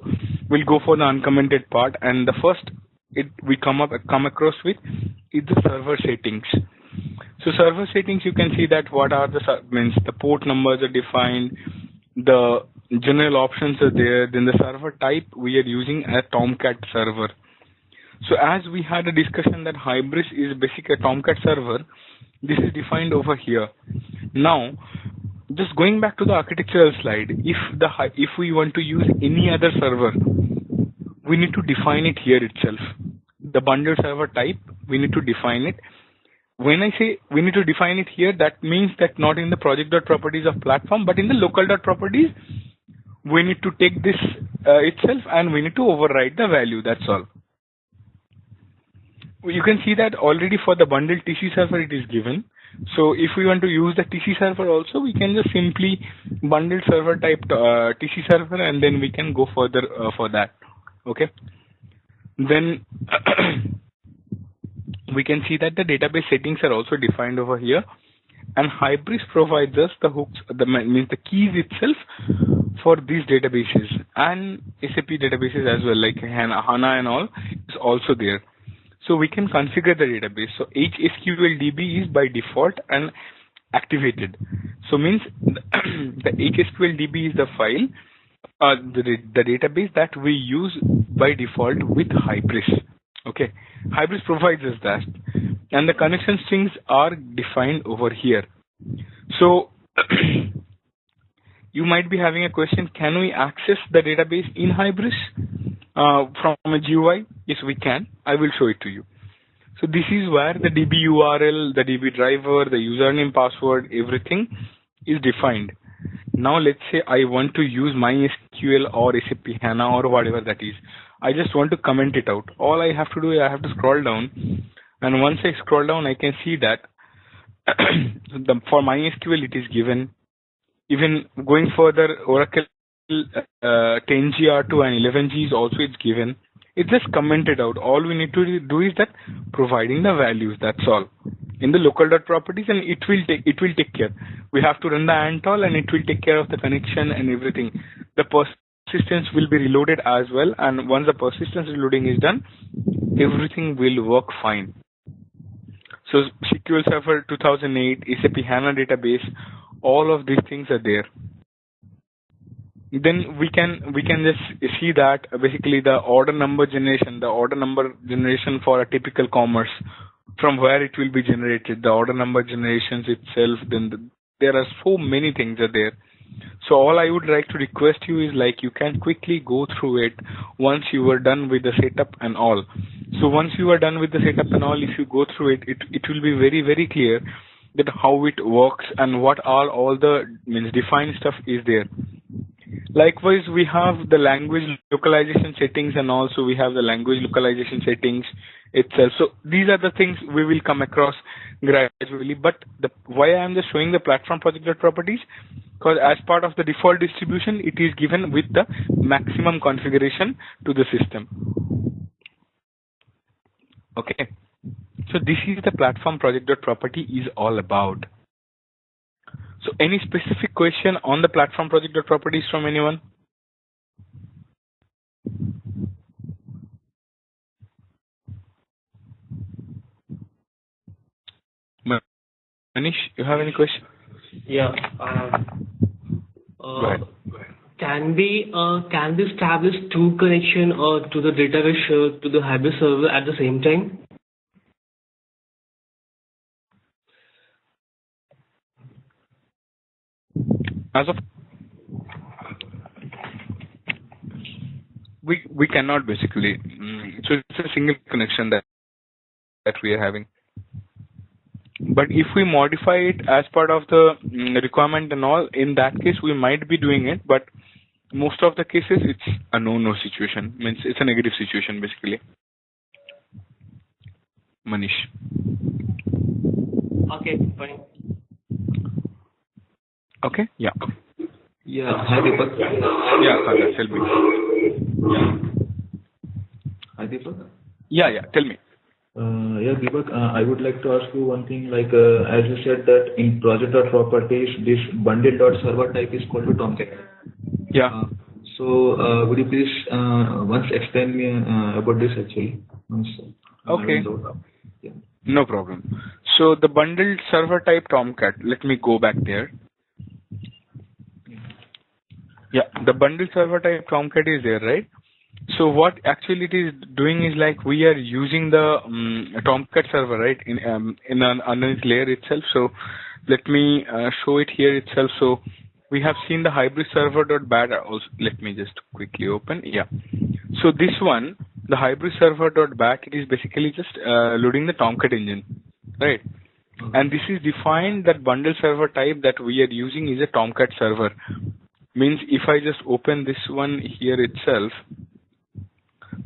we'll go for the uncommented part, and the first we come across with is the server settings. So server settings, you can see that what are the means the port numbers are defined, the general options are there, then the server type we are using a Tomcat server. So as we had a discussion that Hybris is basically a Tomcat server, this is defined over here. Now, just going back to the architectural slide, if we want to use any other server, we need to define it here itself. The bundled server type, we need to define it. When I say we need to define it here, that means that not in the project.properties of platform, but in the local.properties, we need to take this itself and we need to override the value. That's all. You can see that already for the bundled TC server it is given. So if we want to use the TC server also, we can just simply bundle server type TC server, and then we can go further for that. Okay. Then we can see that the database settings are also defined over here, and Hybris provides us the hooks, means the keys itself for these databases and SAP databases as well, like HANA and all is also there. So we can configure the database. So HSQLDB is by default and activated. So means the HSQLDB is the file, the database that we use by default with Hybris. Okay, Hybris provides us that, and the connection strings are defined over here. So you might be having a question: can we access the database in Hybris from a GUI? Yes, we can. I will show it to you. So this is where the DB URL, the DB driver, the username, password, everything is defined. Now let's say I want to use MySQL or SAP HANA or whatever that is. I just want to comment it out. All I have to do is I have to scroll down, and once I scroll down, I can see that for MySQL it is given. Even going further, Oracle 10G/2 and 11G is also it's given. It's just commented out. All we need to do is that providing the values. That's all in the local.properties, and it will take care. We have to run the Antall, and it will take care of the connection and everything. The persistence will be reloaded as well, and once the persistence reloading is done, everything will work fine. So SQL Server 2008, SAP HANA database, all of these things are there. Then we can just see that basically the order number generation for a typical commerce, from where it will be generated, the order number generations itself. Then there are so many things are there. So all I would like to request you is like you can quickly go through it once you are done with the setup and all. So once you are done with the setup and all, if you go through it, it will be very, very clear that how it works and what are all the defined stuff is there. Likewise, we have the language localization settings, and also we have the language localization settings itself. So these are the things we will come across gradually. But why I am just showing the platform project.properties, because as part of the default distribution, it is given with the maximum configuration to the system. Okay. So this is the platform project.property is all about. So any specific question on the platform project.properties from anyone? Manish, you have any question? Yeah. Go ahead. Can we establish two connection to the database to the Hybris server at the same time? As of we cannot basically. So it's a single connection that we are having. But if we modify it as part of the requirement and all, in that case we might be doing it. But most of the cases it's a no situation. Means it's a negative situation basically. Manish. Okay, fine. Okay. Yeah. Yeah. Hi, Deepak. Yeah. Tell me. Yeah. Hi, Deepak. Yeah. Tell me. Yeah, Deepak, I would like to ask you one thing, like, as you said that in project.properties, this bundle.server type is called to Tomcat. Yeah. Would you please once explain me about this actually? Once, Okay. Yeah. No problem. So the bundled server type Tomcat, let me go back there. Yeah, the bundled server type Tomcat is there, right? So what actually it is doing is like we are using the Tomcat server, right, in an underneath layer itself. So let me show it here itself. So we have seen the hybrid server.bat also. Let me just quickly open. Yeah. So this one, the hybrid server.bat, it is basically just loading the Tomcat engine, right? And this is defined that bundle server type that we are using is a Tomcat server. Means if I just open this one here itself,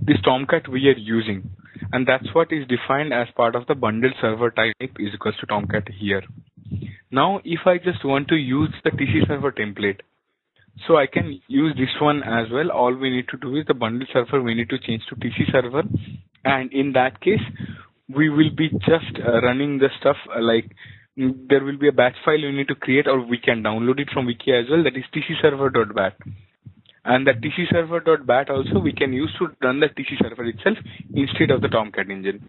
this Tomcat we are using, and that's what is defined as part of the bundle server type is equals to Tomcat here. Now, if I just want to use the TC server template, so I can use this one as well. All we need to do is the bundle server, we need to change to TC server, and in that case, we will be just running the stuff like there will be a batch file you need to create, or we can download it from wiki as well. That is tcserver.bat. And the tcserver.bat also we can use to run the TC server itself instead of the Tomcat engine.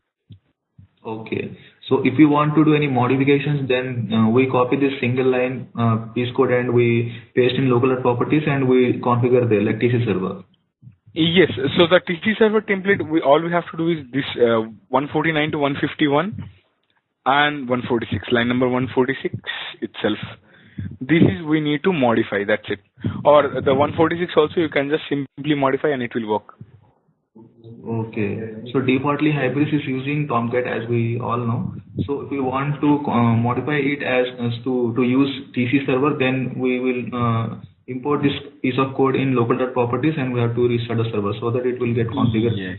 Okay. So if you want to do any modifications, then we copy this single line piece code and we paste in local properties and we configure there like TC server. Yes. So the TC server template, all we have to do is this 149 to 151 and 146, line number 146 itself. This is we need to modify, that's it. Or the 146 also you can just simply modify and it will work. Okay. So defaultly Hybris is using Tomcat as we all know. So if we want to modify it as to use TC server, then we will import this piece of code in local.properties and we have to restart the server so that it will get configured. Yes.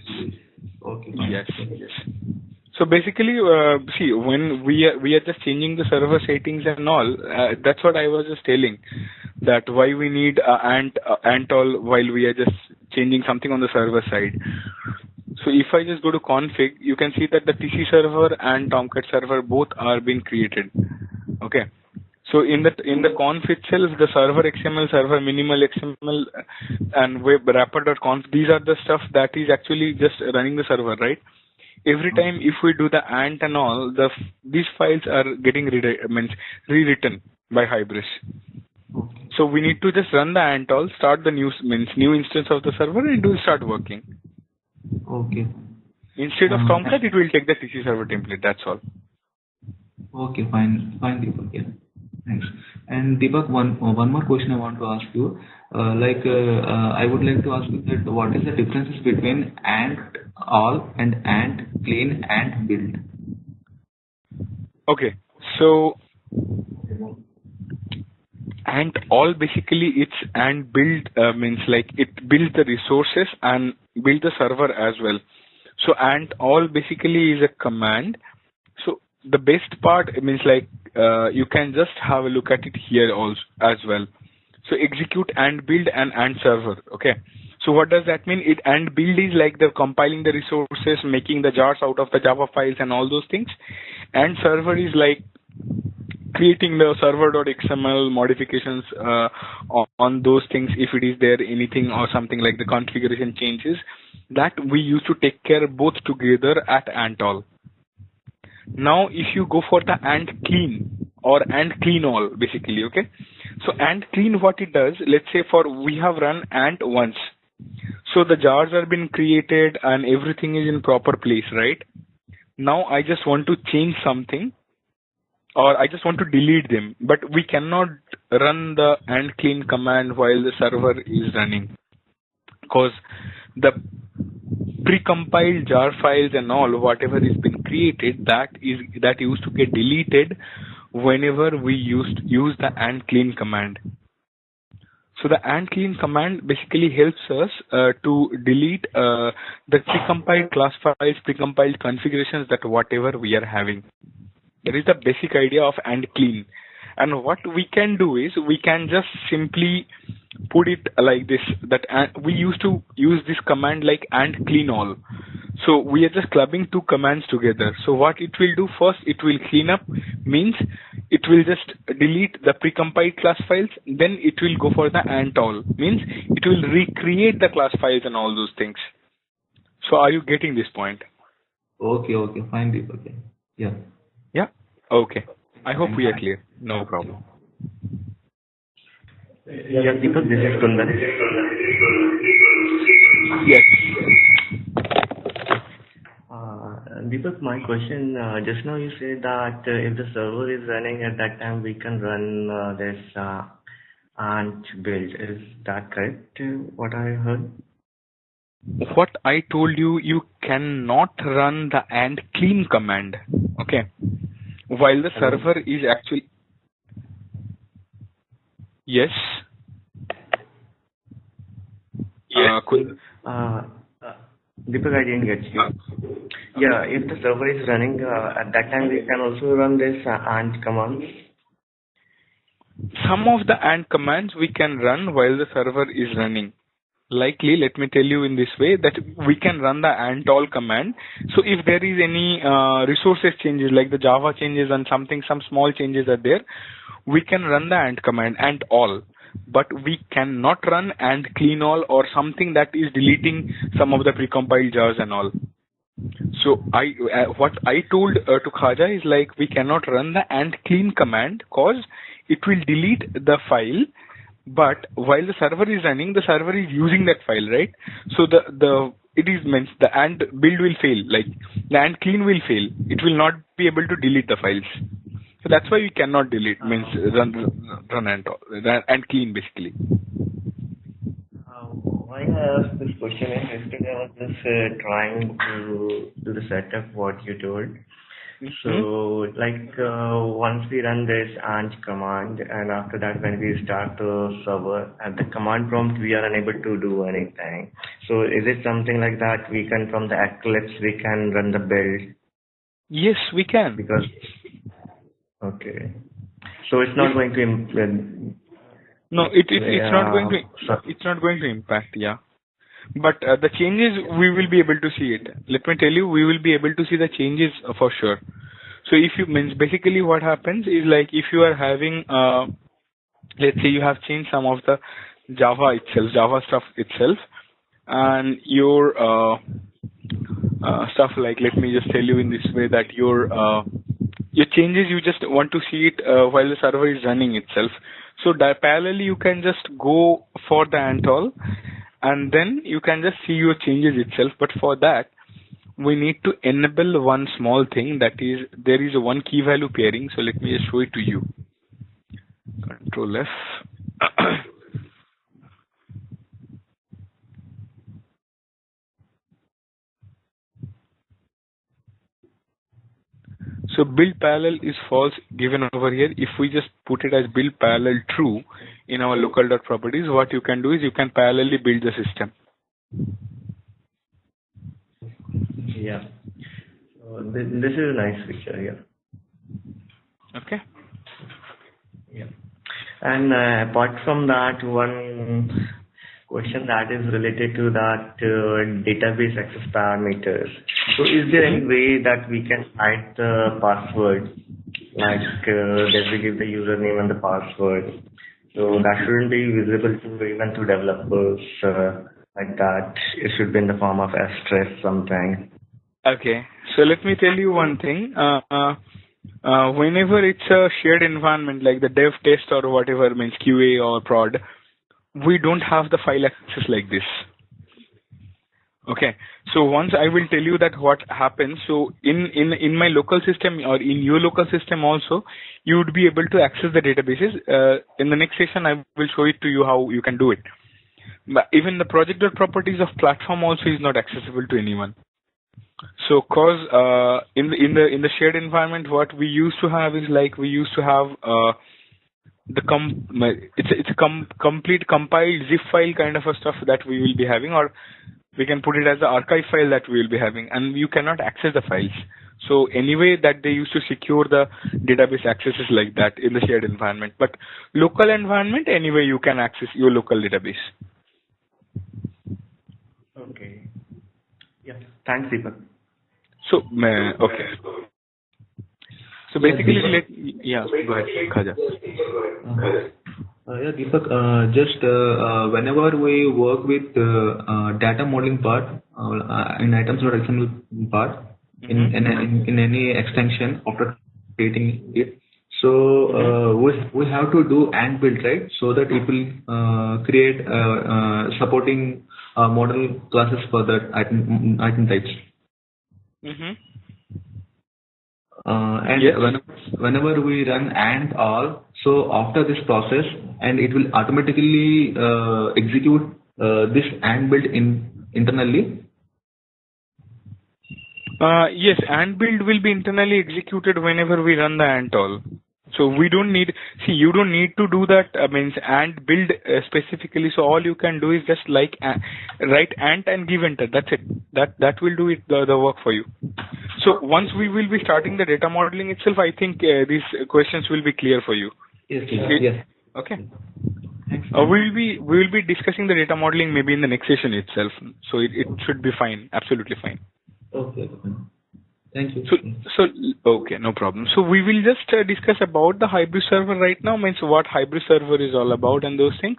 Okay. Fine. Yes. Yes. So basically, see, when we are just changing the server settings and all, that's what I was just telling, that why we need ant all while we are just changing something on the server side. So if I just go to config, you can see that the TC server and Tomcat server both are being created. Okay. So in the conf itself, the server XML, server minimal XML, and web wrapper.conf, these are the stuff that is actually just running the server, right? Every time if we do the ant and all, these files are getting rewritten by Hybris. So we need to just run the ant all, start the new instance of the server, and it will start working. Okay. Instead of Tomcat, it will take the TC server template. That's all. Okay, fine, Deepak. Yeah, thanks. And Deepak, one more question I want to ask you. I would like to ask you that what is the differences between ant all and ant clean and build? Okay, so ant all basically it's and build means like it builds the resources and build the server as well. So ant all basically is a command. So the best part means like you can just have a look at it here also as well. So execute and build and server. Okay. So what does that mean? It and build is like the compiling the resources, making the jars out of the Java files and all those things. And server is like creating the server.xml modifications on those things if it is there anything or something like the configuration changes that we used to take care both together at ant all. Now if you go for the ant clean or ant clean all basically, okay. So ant clean, what it does, let's say we have run ant once. So the jars have been created and everything is in proper place, right? Now I just want to change something or I just want to delete them, but we cannot run the ant clean command while the server is running because the precompiled jar files and all, whatever is been created, that used to get deleted whenever we use the ant clean command. So the ant clean command basically helps us to delete the precompiled class files, precompiled configurations that whatever we are having. That is the basic idea of ant clean. And what we can do is we can just simply put it like this, that we used to use this command like ant clean all. So we are just clubbing two commands together. So what it will do first, it will clean up, means it will just delete the precompiled class files, then it will go for the ant all, means it will recreate the class files and all those things. So are you getting this point? Okay, fine, Deepak. Okay. Yeah. Yeah? Okay. I hope we are clear. No problem. Yeah, Deepak, this is Kundan. Yes. Deepak, my question, just now you said that if the server is running at that time, we can run this ant build. Is that correct, what I heard? What I told you, you cannot run the ant clean command, okay? While the server is actually... Yes? Deepak, I didn't get you. Yeah, if the server is running, at that time we can also run this ant command. Some of the ant commands we can run while the server is running. Likely, let me tell you in this way, that we can run the ant all command. So if there is any resources changes, like the Java changes and something, some small changes are there, we can run the ant command, ant all. But we cannot run ant clean all or something that is deleting some of the precompiled jars and all. So what I told to Khaja is like, we cannot run the ant clean command cause it will delete the file. But while the server is running, the server is using that file, right? So it is means the ant build will fail, like the ant clean will fail. It will not be able to delete the files. So that's why we cannot delete, means run ant clean basically. Why I asked this question is yesterday I was just trying to do the setup what you told. So like once we run this ant command, and after that when we start the server at the command prompt we are unable to do anything. So is it something like that we can, from the Eclipse we can run the build? Yes, we can. Because okay, so it's not going to no, it's not going to it's not going to impact, yeah. But the changes, we will be able to see it. Let me tell you, we will be able to see the changes for sure. So if you means basically what happens is like if you are having, let's say you have changed some of the Java stuff itself, and your stuff like, let me just tell you in this way that your changes, you just want to see it while the server is running itself. So parallelly you can just go for the ant all, and then you can just see your changes itself. But for that, we need to enable one small thing, that is, there is a one key value pairing. So let me just show it to you. Control F. So build parallel is false given over here. If we just put it as build parallel true in our local.properties, what you can do is you can parallelly build the system. Yeah. So this is a nice feature, yeah. Okay. Yeah. And apart from that, one question that is related to that database access parameters. So is there any way that we can hide the password, like that we give the username and the password? So that shouldn't be visible to even to developers like that. It should be in the form of asterisk something. Okay. So let me tell you one thing. Whenever it's a shared environment like the dev test or whatever, means QA or prod, we don't have the file access like this. Okay. So once I will tell you that what happens. So in my local system or in your local system also, you would be able to access the databases. In the next session, I will show it to you how you can do it. But even the project.properties of platform also is not accessible to anyone. So, cause in the shared environment, what we used to have is like we used to have it's a complete compiled zip file kind of a stuff that we will be having, or we can put it as the archive file that we will be having, and you cannot access the files. So anyway, that they used to secure the database accesses like that in the shared environment. But local environment, anyway, you can access your local database. Okay. Yeah. Thanks, Deepak. So, okay. So basically, go ahead, Khaja. Yeah, Deepak, just whenever we work with data modeling part in items.xml part in any extension after creating it, so we have to do and build, right? So that it will create supporting model classes for that item types. And yes. whenever we run and all, so after this process, and it will automatically execute this and build internally. Yes, and build will be internally executed whenever we run the ant all. So we don't need, you don't need to do that, means and build specifically. So all you can do is just like write ant and give enter. That's it. That will do it, the work for you. So once we will be starting the data modeling itself, I think these questions will be clear for you. Yes. Yes. Okay. We will be discussing the data modeling maybe in the next session itself. So it should be fine. Absolutely fine. Okay. Thank you. So okay, no problem. So we will just discuss about the hybrid server right now, means what hybrid server is all about and those things.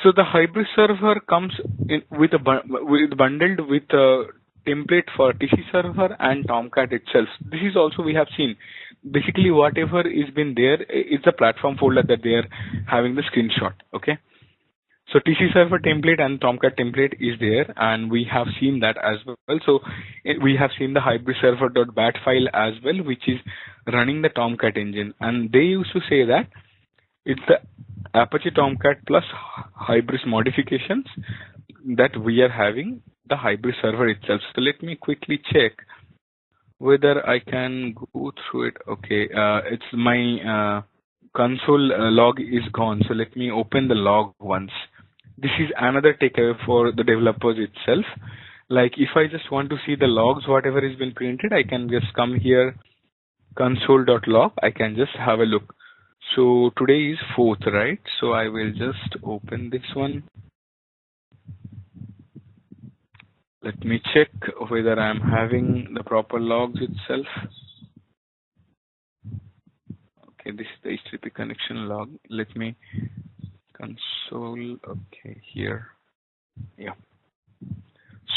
So the hybrid server comes in bundled with a template for TC server and Tomcat itself. This is also we have seen. Basically, whatever is been there is the platform folder that they are having the screenshot. Okay. So TC server template and Tomcat template is there, and we have seen that as well. So we have seen the hybrid server.bat file as well, which is running the Tomcat engine. And they used to say that it's the Apache Tomcat plus hybrid modifications that we are having the hybrid server itself. So let me quickly check whether I can go through it. Okay, it's my console log is gone. So let me open the log once. This is another takeaway for the developers itself. Like if I just want to see the logs, whatever has been printed, I can just come here, console.log. I can just have a look. So today is 4th, right? So I will just open this one. Let me check whether I'm having the proper logs itself. Okay, this is the HTTP connection log. Let me console. Okay, here. Yeah.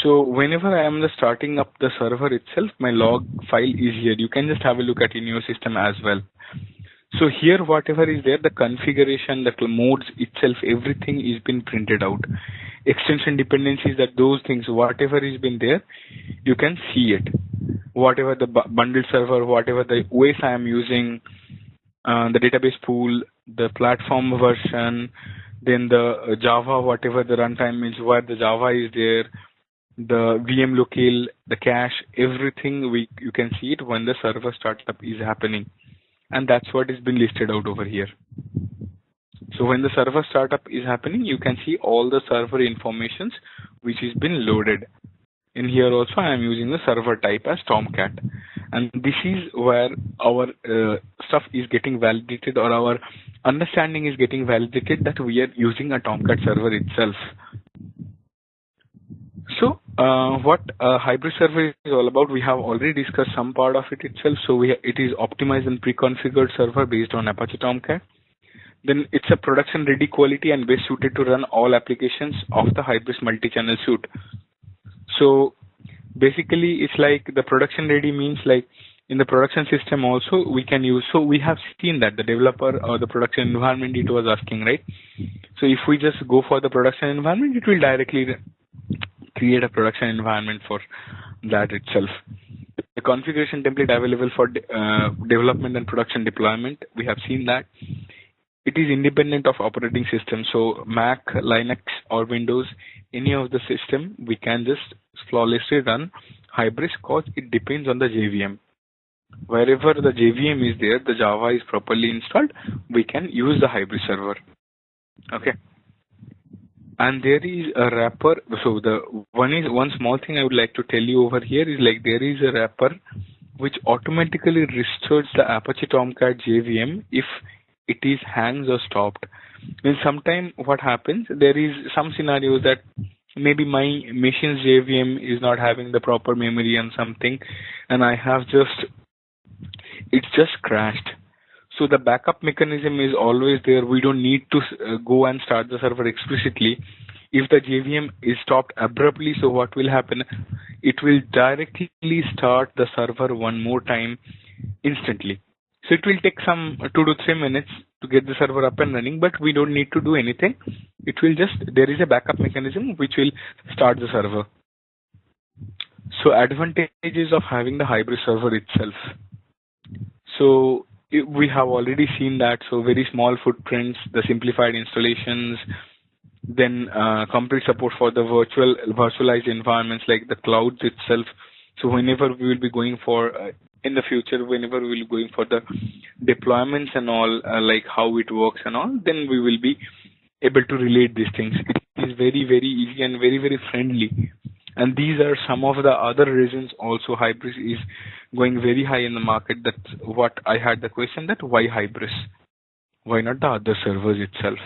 So whenever I am starting up the server itself, my log file is here. You can just have a look at in your system as well. So here, whatever is there, the configuration, the modes itself, everything is been printed out. Extension dependencies, that those things, whatever is been there, you can see it. Whatever the bundled server, whatever the OS I am using, the database pool, the platform version, then the Java, whatever the runtime is, where the Java is there, the VM locale, the cache, everything you can see it when the server startup is happening. And that's what is been listed out over here. So when the server startup is happening, you can see all the server informations which is been loaded. In here also I am using the server type as Tomcat. And this is where our stuff is getting validated, or our understanding is getting validated that we are using a Tomcat server itself. So what a hybrid server is all about, we have already discussed some part of it itself. So it is optimized and pre-configured server based on Apache Tomcat. Then it's a production ready quality and best suited to run all applications of the hybrid multi-channel suite. So basically it's like the production ready means like in the production system also we can use. So we have seen that the developer or the production environment it was asking, right? So if we just go for the production environment, it will directly create a production environment for that itself. The configuration template available for development and production deployment, we have seen that. It is independent of operating system. So Mac, Linux or Windows, any of the system, we can just flawlessly run Hybris because it depends on the JVM. Wherever the JVM is there, the Java is properly installed, we can use the Hybris server. Okay. And there is a wrapper. So the one small thing I would like to tell you over here is like there is a wrapper which automatically restores the Apache Tomcat JVM if it is hangs or stopped. Then sometime what happens, there is some scenarios that maybe my machine's JVM is not having the proper memory and something, and it's just crashed. So the backup mechanism is always there. We don't need to go and start the server explicitly. If the JVM is stopped abruptly, so what will happen? It will directly start the server one more time instantly. So it will take some 2 to 3 minutes to get the server up and running, but we don't need to do anything. There is a backup mechanism which will start the server. So advantages of having the hybrid server itself. So we have already seen that. So very small footprints, the simplified installations, then complete support for the virtualized environments like the clouds itself. So whenever we will be going for in the future, whenever we will be going for the deployments and all, like how it works and all, then we will be able to relate these things. It is very, very easy and very, very friendly. And these are some of the other reasons also Hybris is going very high in the market. That's what I had the question, that why Hybris? Why not the other servers itself?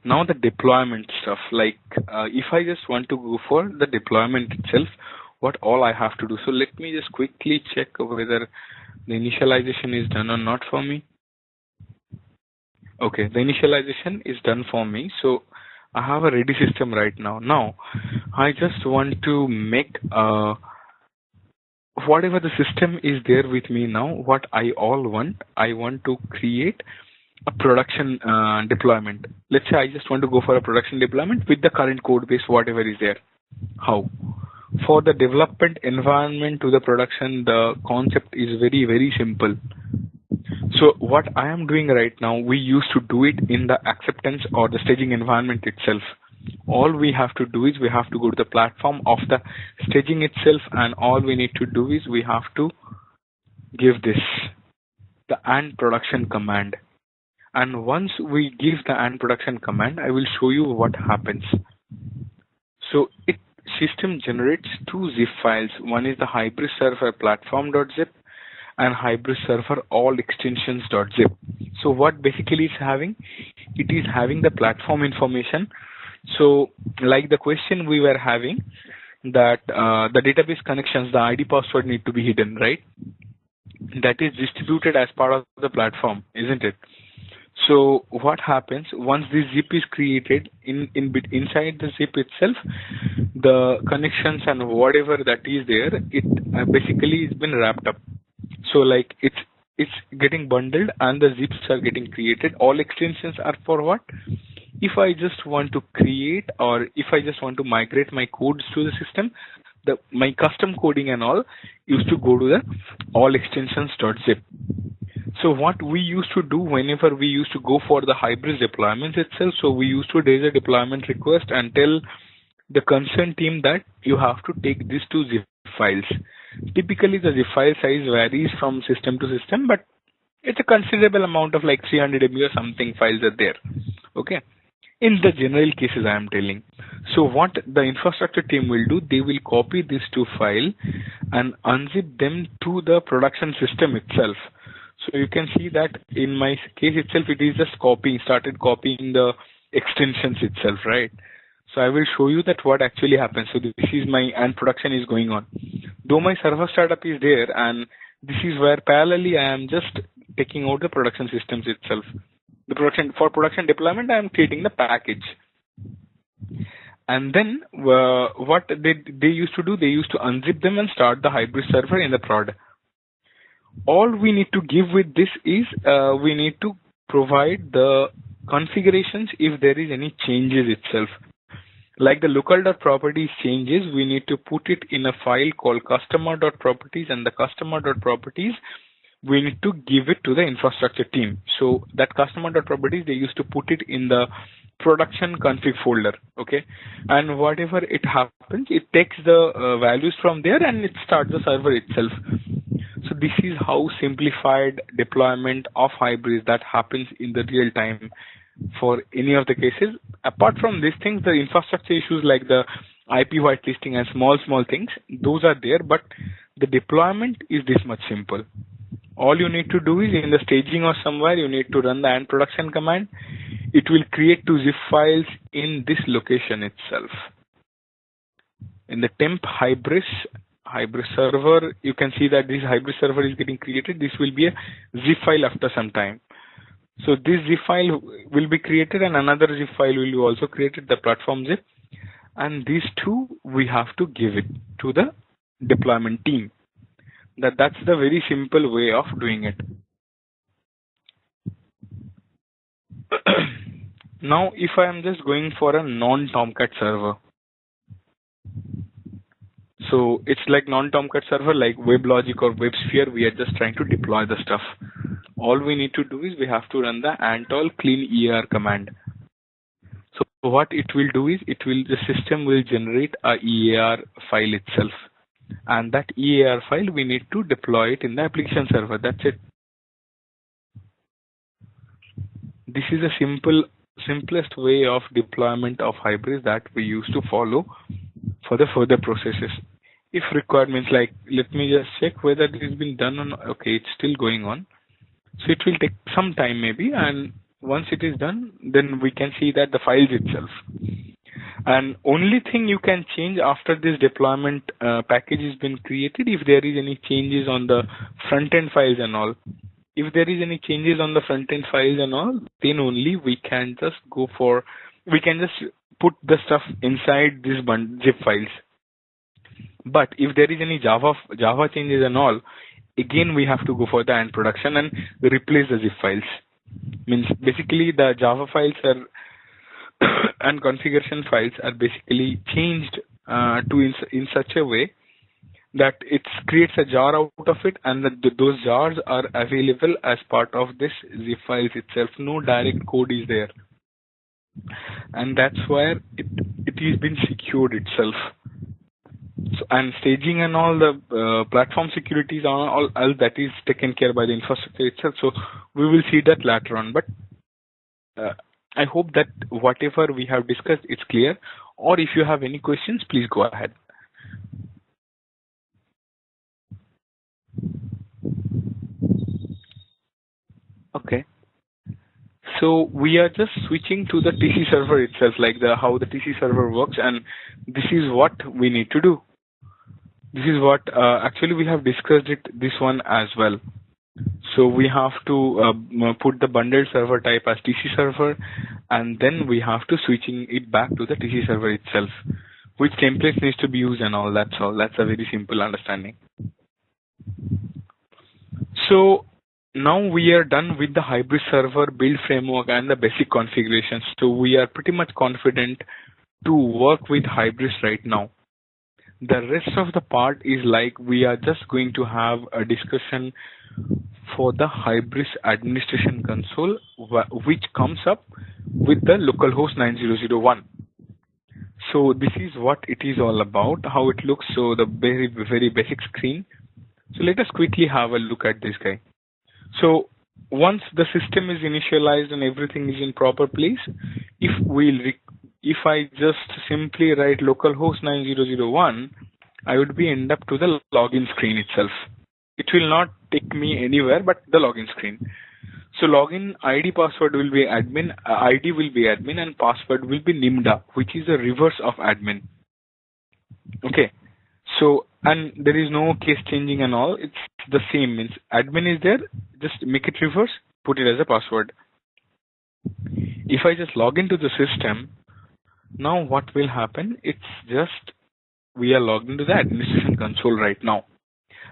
Now the deployment stuff, like if I just want to go for the deployment itself, what all I have to do. So let me just quickly check whether the initialization is done or not for me. Okay, the initialization is done for me. So I have a ready system right now. Now I just want to make whatever the system is there with me now, what I want to create a production deployment. Let's say I just want to go for a production deployment with the current code base, whatever is there. How? For the development environment to the production, the concept is very, very simple. So what I am doing right now, we used to do it in the acceptance or the staging environment itself. All we have to do is we have to go to the platform of the staging itself, and all we need to do is we have to give this, the and production command. And once we give the and production command, I will show you what happens. So system generates 2 zip files. One is the Hybris server platform.zip and Hybris server all extensions.zip. So what basically is having? It is having the platform information. So like the question we were having, that the database connections, the ID password need to be hidden, right? That is distributed as part of the platform, isn't it? So what happens once this zip is created, inside the zip itself, the connections and whatever that is there, it basically has been wrapped up. So like it's getting bundled and the zips are getting created. All extensions are for what? If I just want to create, or if I just want to migrate my codes to the system, my custom coding and all used to go to the all extensions.zip. So what we used to do whenever we used to go for the Hybris deployments itself, so we used to raise a deployment request and tell the concerned team that you have to take these 2 zip files. Typically the zip file size varies from system to system, but it's a considerable amount of like 300 MB or something files are there. Okay. In the general cases I am telling. So what the infrastructure team will do, they will copy these 2 files and unzip them to the production system itself. So you can see that in my case itself, it is just started copying the extensions itself, right? So I will show you that what actually happens. So this is my and production is going on. Though my server startup is there, and this is where parallelly I am just taking out the production systems itself. For production deployment, I am creating the package. And then what they used to do, they used to unzip them and start the Hybris server in the prod. All we need to give with this is we need to provide the configurations if there is any changes itself. Like the local.properties changes, we need to put it in a file called customer.properties, and the customer.properties, we need to give it to the infrastructure team. So that customer.properties, they used to put it in the production config folder, okay? And whatever it happens, it takes the values from there and it starts the server itself. So this is how simplified deployment of Hybris that happens in the real time for any of the cases. Apart from these things, the infrastructure issues like the IP whitelisting and small things, those are there, but the deployment is this much simple. All you need to do is in the staging or somewhere, you need to run the and production command. it will create two zip files in this location itself. In the temp Hybris server, you can see that this Hybris server is getting created. This will be a zip file after some time. So this zip file will be created and another zip file will be also created, the platform zip. And these two, we have to give it to the deployment team. That's the very simple way of doing it. Now, if I am just going for a non-Tomcat server, so it's like non-Tomcat server like WebLogic or WebSphere, we are just trying to deploy the stuff. All we need to do is we have to run the antall clean EAR command. So what it will do is the system will generate a EAR file itself. And that EAR file, we need to deploy it in the application server. That's it. This is a simplest way of deployment of Hybris that we used to follow for the further processes. If required, means like, let me just check whether it has been done on. Okay, it's still going on. So it will take some time maybe, and once it is done, then we can see that the files itself. And only thing you can change after this deployment package has been created, if there is any changes on the front end files and all. If there is any changes on the front end files and all, then only we can just put the stuff inside these zip files. But if there is any Java changes and all, again we have to go for the end production and replace the zip files. Means basically the Java files are and configuration files are basically changed in such a way that it creates a jar out of it, and those jars are available as part of this zip files itself. No direct code is there, and that's where it is been secured itself. So, and staging and all the platform securities all that is taken care by the infrastructure itself. So we will see that later on. But I hope that whatever we have discussed is clear. Or if you have any questions, please go ahead. Okay. So we are just switching to the TC server itself, like how the TC server works, and this is what we need to do. This is what actually we have discussed this one as well. So we have to put the bundled server type as TC server, and then we have to switching it back to the TC server itself. Which templates needs to be used and all. That's all. That's a very simple understanding. So now we are done with the Hybris server build framework and the basic configurations. So we are pretty much confident to work with Hybris right now. The rest of the part is like we are just going to have a discussion for the Hybris administration console, which comes up with the localhost 9001. So this is what it is all about, how it looks. So the very, very basic screen. So let us quickly have a look at this guy. So once the system is initialized and everything is in proper place, if I just simply write localhost 9001, I would be end up to the login screen itself. It will not take me anywhere but the login screen. So login ID password will be admin, ID will be admin, and password will be nimda, which is the reverse of admin. Okay. So, and there is no case changing and all. It's the same. Means admin is there, just make it reverse, put it as a password. If I just log into the system, now what will happen? It's just we are logged into the administration console right now.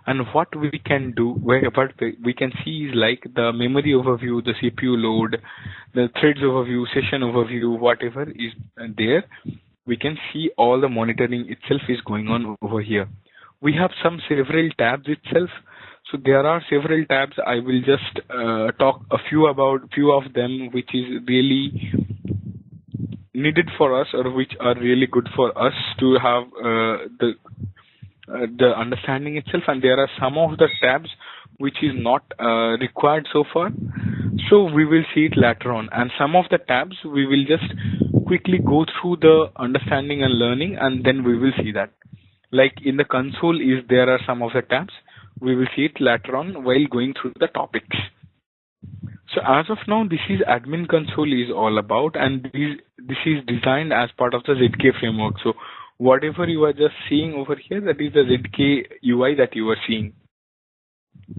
And what we can do, what we can see is like the memory overview, the CPU load, the threads overview, session overview, whatever is there. We can see all the monitoring itself is going on over here. We have several tabs itself. So there are several tabs. I will just talk a few of them, which is really needed for us, or which are really good for us to have the understanding itself. And there are some of the tabs which is not required so far. So we will see it later on. And some of the tabs we will just quickly go through the understanding and learning, and then we will see that. Like in the console there are some of the tabs. We will see it later on while going through the topics. So as of now, this is admin console is all about, and this is designed as part of the ZK framework. So whatever you are just seeing over here, that is the ZK UI that you are seeing.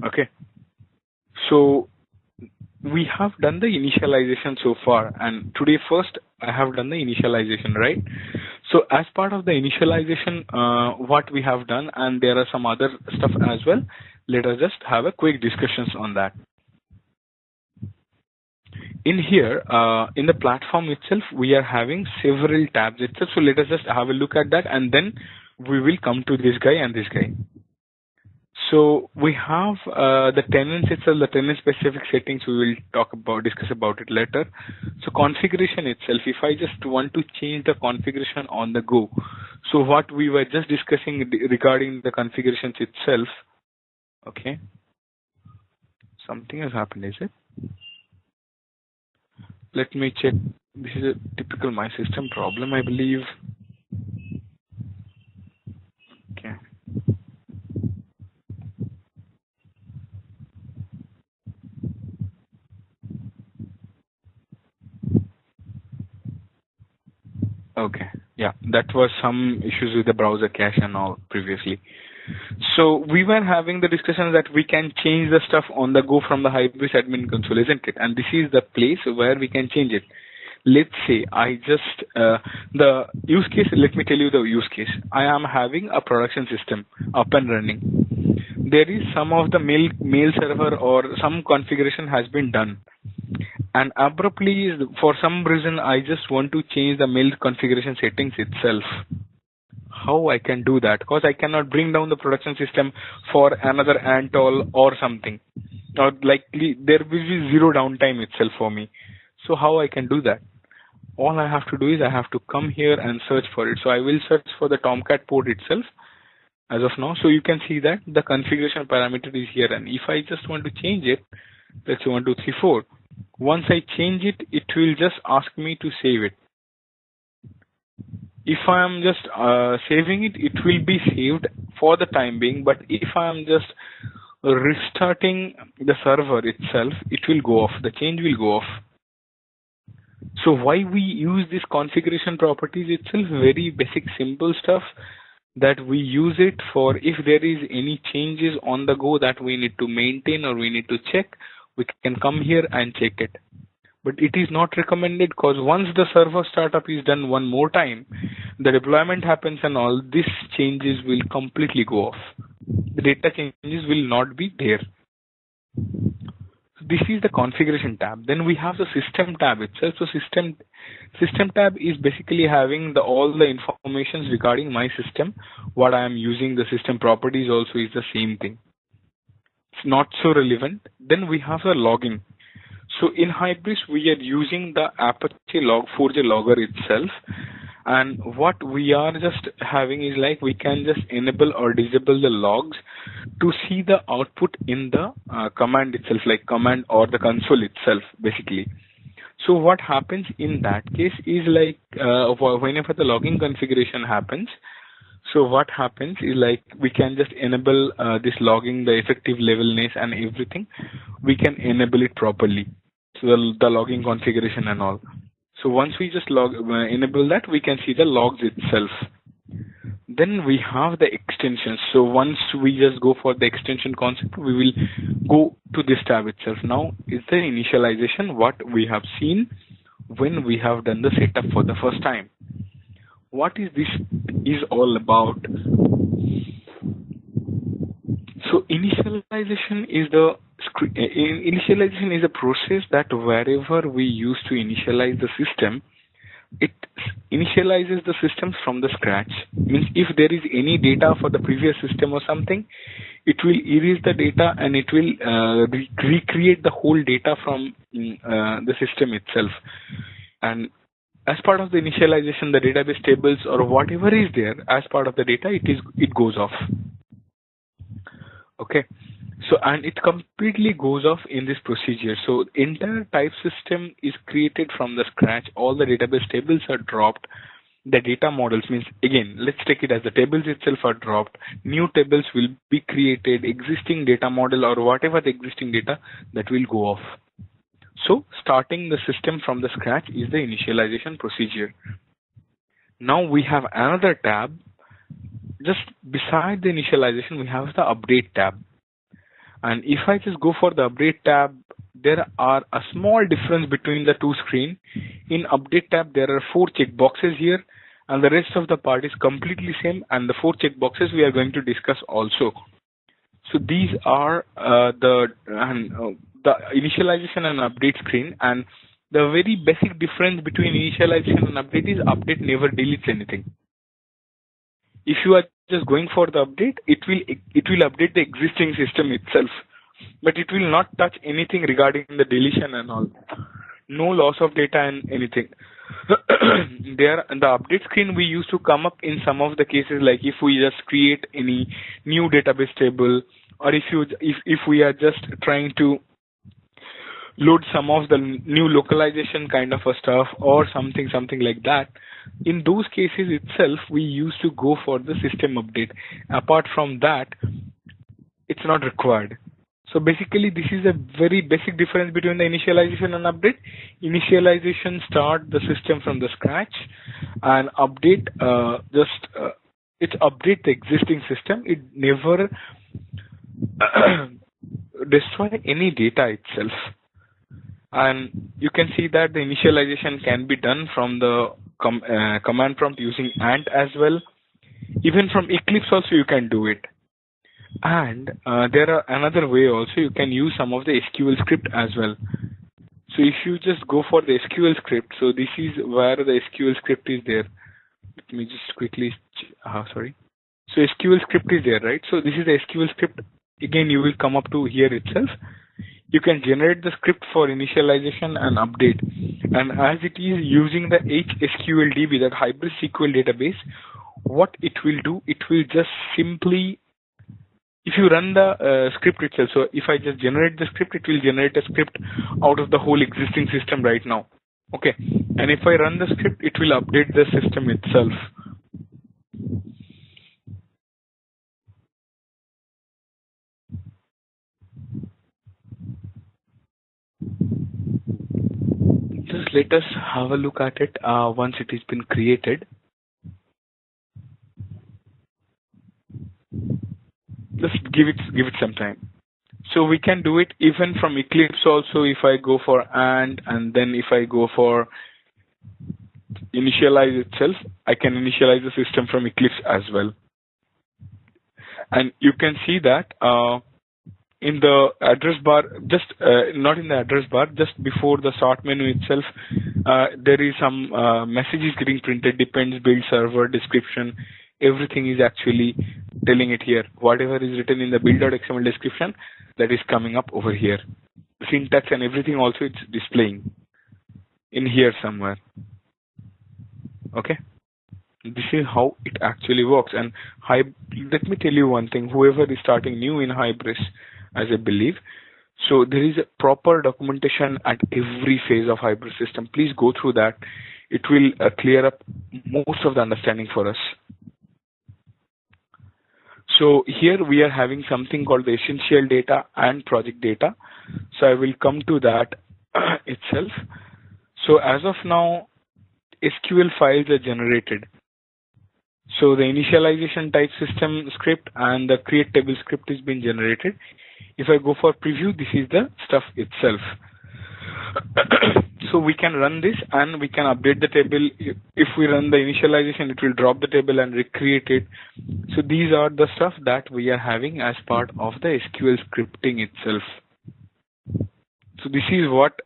Okay. So we have done the initialization so far, and today first I have done the initialization, right? So as part of the initialization, what we have done, and there are some other stuff as well, let us just have a quick discussions on that. In here, in the platform itself, we are having several tabs itself. So let us just have a look at that, and then we will come to this guy and this guy. So we have the tenants itself, the tenant specific settings. We will discuss about it later. So configuration itself, if I just want to change the configuration on the go. So what we were just discussing regarding the configurations itself. Okay. Something has happened, is it? Let me check. This is a typical my system problem, I believe. Okay. Okay. Yeah, that was some issues with the browser cache and all previously. So we were having the discussion that we can change the stuff on the go from the Hybris admin console, isn't it? And this is the place where we can change it. Let's say I just, the use case, let me tell you the use case. I am having a production system up and running. There is some of the mail server or some configuration has been done. And abruptly, for some reason, I just want to change the mail configuration settings itself. How I can do that? Because I cannot bring down the production system for another Antol or something. Or likely there will be zero downtime itself for me. So how I can do that? All I have to do is I have to come here and search for it. So I will search for the Tomcat port itself as of now. So you can see that the configuration parameter is here. And if I just want to change it, let's say 1, 2, 3, 4. Once I change it, it will just ask me to save it. If I am just saving it, it will be saved for the time being. But if I am just restarting the server itself, it will go off. The change will go off. So why we use this configuration properties itself? Very basic, simple stuff that we use it for. If there is any changes on the go that we need to maintain or we need to check, we can come here and check it. But it is not recommended because once the server startup is done one more time, the deployment happens and all these changes will completely go off. The data changes will not be there. This is the configuration tab. Then we have the system tab itself. So system tab is basically having all the informations regarding my system. What I am using, the system properties also is the same thing. It's not so relevant. Then we have the logging. So in Hybris, we are using the Apache Log4j logger itself. And what we are just having is like we can just enable or disable the logs to see the output in the command itself, like command or the console itself, basically. So what happens in that case is like whenever the logging configuration happens, so what happens is like we can just enable this logging, the effective levelness and everything. We can enable it properly. So the logging configuration and all. So once we just enable that, we can see the logs itself. Then we have the extensions. So once we just go for the extension concept, we will go to this tab itself. Now is the initialization what we have seen when we have done the setup for the first time. What is this is all about? So initialization is a process that wherever we use to initialize the system, it initializes the systems from the scratch. Means if there is any data for the previous system or something, it will erase the data and it will recreate the whole data from the system itself. And as part of the initialization, the database tables or whatever is there as part of the data, it goes off. Okay. So, and it completely goes off in this procedure. So entire type system is created from the scratch. All the database tables are dropped. The data models means, again, let's take it as the tables itself are dropped. New tables will be created, existing data model or whatever the existing data that will go off. So starting the system from the scratch is the initialization procedure. Now we have another tab. Just beside the initialization, we have the update tab. And if I just go for the update tab, there are a small difference between the two screens. In update tab, there are 4 checkboxes here, and the rest of the part is completely same. And the 4 checkboxes we are going to discuss also. So these are the initialization and update screen. And the very basic difference between initialization and update is update never deletes anything. If you are just going for the update, it will update the existing system itself, but it will not touch anything regarding the deletion and all. No loss of data and anything. There, the update screen we used to come up in some of the cases, like if we just create any new database table, or if we are just trying to load some of the new localization kind of a stuff or something like that. In those cases itself, we used to go for the system update. Apart from that, it's not required. So basically, this is a very basic difference between the initialization and update. Initialization start the system from the scratch, and update it update the existing system. It never destroy any data itself. And you can see that the initialization can be done from the command prompt using ant as well. Even from Eclipse also you can do it. And there are another way also, you can use some of the SQL script as well. So if you just go for the SQL script, so this is where the SQL script is there. Let me just quickly, sorry. So SQL script is there, right? So this is the SQL script. Again, you will come up to here itself. You can generate the script for initialization and update. And as it is using the HSQLDB, that Hybris SQL database, what it will do, it will just simply, if you run the script itself, so if I just generate the script, it will generate a script out of the whole existing system right now. Okay. And if I run the script, it will update the system itself. Just let us have a look at it once it has been created. Just give it some time. So we can do it even from Eclipse also. If I go for ant, and then if I go for initialize itself, I can initialize the system from Eclipse as well. And you can see that in the address bar, just not in the address bar, just before the start menu itself, there is some messages getting printed, depends, build server, description, everything is actually telling it here. Whatever is written in the build.xml description, that is coming up over here. The syntax and everything also it's displaying in here somewhere. Okay. This is how it actually works. And let me tell you one thing, whoever is starting new in Hybris, as I believe, so there is a proper documentation at every phase of Hybris system. Please go through that. It will clear up most of the understanding for us. So here we are having something called the essential data and project data. So I will come to that itself. So as of now, SQL files are generated. So the initialization type system script and the create table script is being generated. If I go for preview, this is the stuff itself. So we can run this and we can update the table. If we run the initialization, it will drop the table and recreate it. So these are the stuff that we are having as part of the SQL scripting itself. So this is what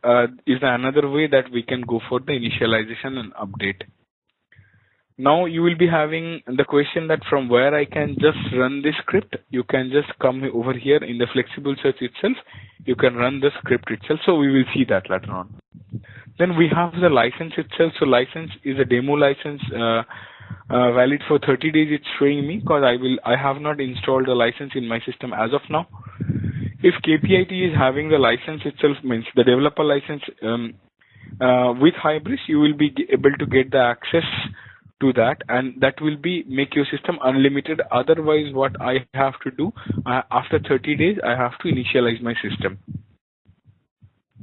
is another way that we can go for the initialization and update. Now you will be having the question that from where I can just run this script. You can just come over here in the flexible search itself. You can run the script itself. So we will see that later on. Then we have the license itself. So license is a demo license valid for 30 days. It's showing me because I have not installed the license in my system as of now. If KPIT is having the license itself, means the developer license with Hybris, you will be able to get the access to that, and that will be make your system unlimited. Otherwise, what I have to do after 30 days, I have to initialize my system.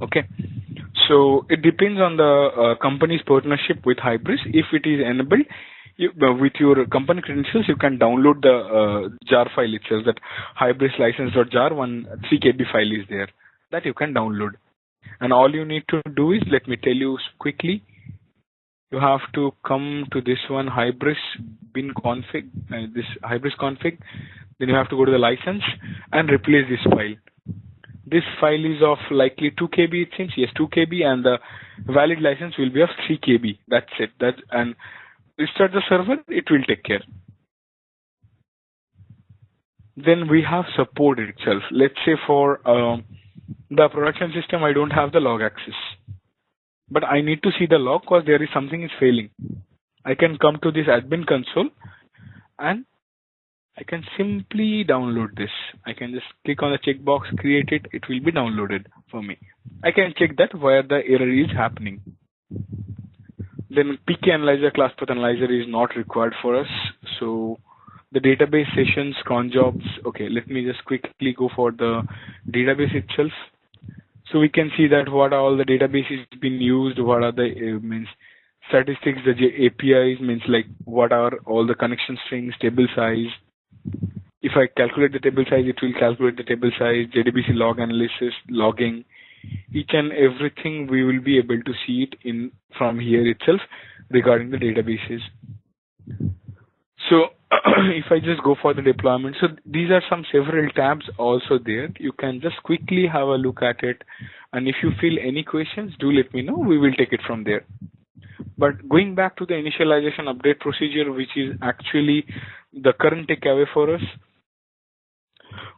Okay, So it depends on the company's partnership with Hybris. If it is enabled, with your company credentials, you can download the jar file itself. That Hybris license.jar, 3 KB file is there that you can download. And all you need to do is, let me tell you quickly, you have to come to this one, Hybris bin config, this Hybris config. Then you have to go to the license and replace this file. This file is of likely 2 KB, it seems. Yes, 2 KB, and the valid license will be of 3 KB. That's it. And restart the server, it will take care. Then we have support itself. Let's say for the production system, I don't have the log access, but I need to see the log because there is something is failing. I can come to this admin console and I can simply download this. I can just click on the checkbox, create it. It will be downloaded for me. I can check that where the error is happening. Then PK analyzer, class path analyzer is not required for us. So the database sessions, cron jobs. Okay, let me just quickly go for the database itself. So we can see that what are all the databases being used, what are the means statistics, the APIs means like what are all the connection strings, table size. If I calculate the table size, it will calculate the table size, JDBC log analysis, logging, each and everything we will be able to see it in from here itself regarding the databases. So if I just go for the deployment, so these are some several tabs also there. You can just quickly have a look at it. And if you feel any questions, do let me know. We will take it from there. But going back to the initialization update procedure, which is actually the current takeaway for us,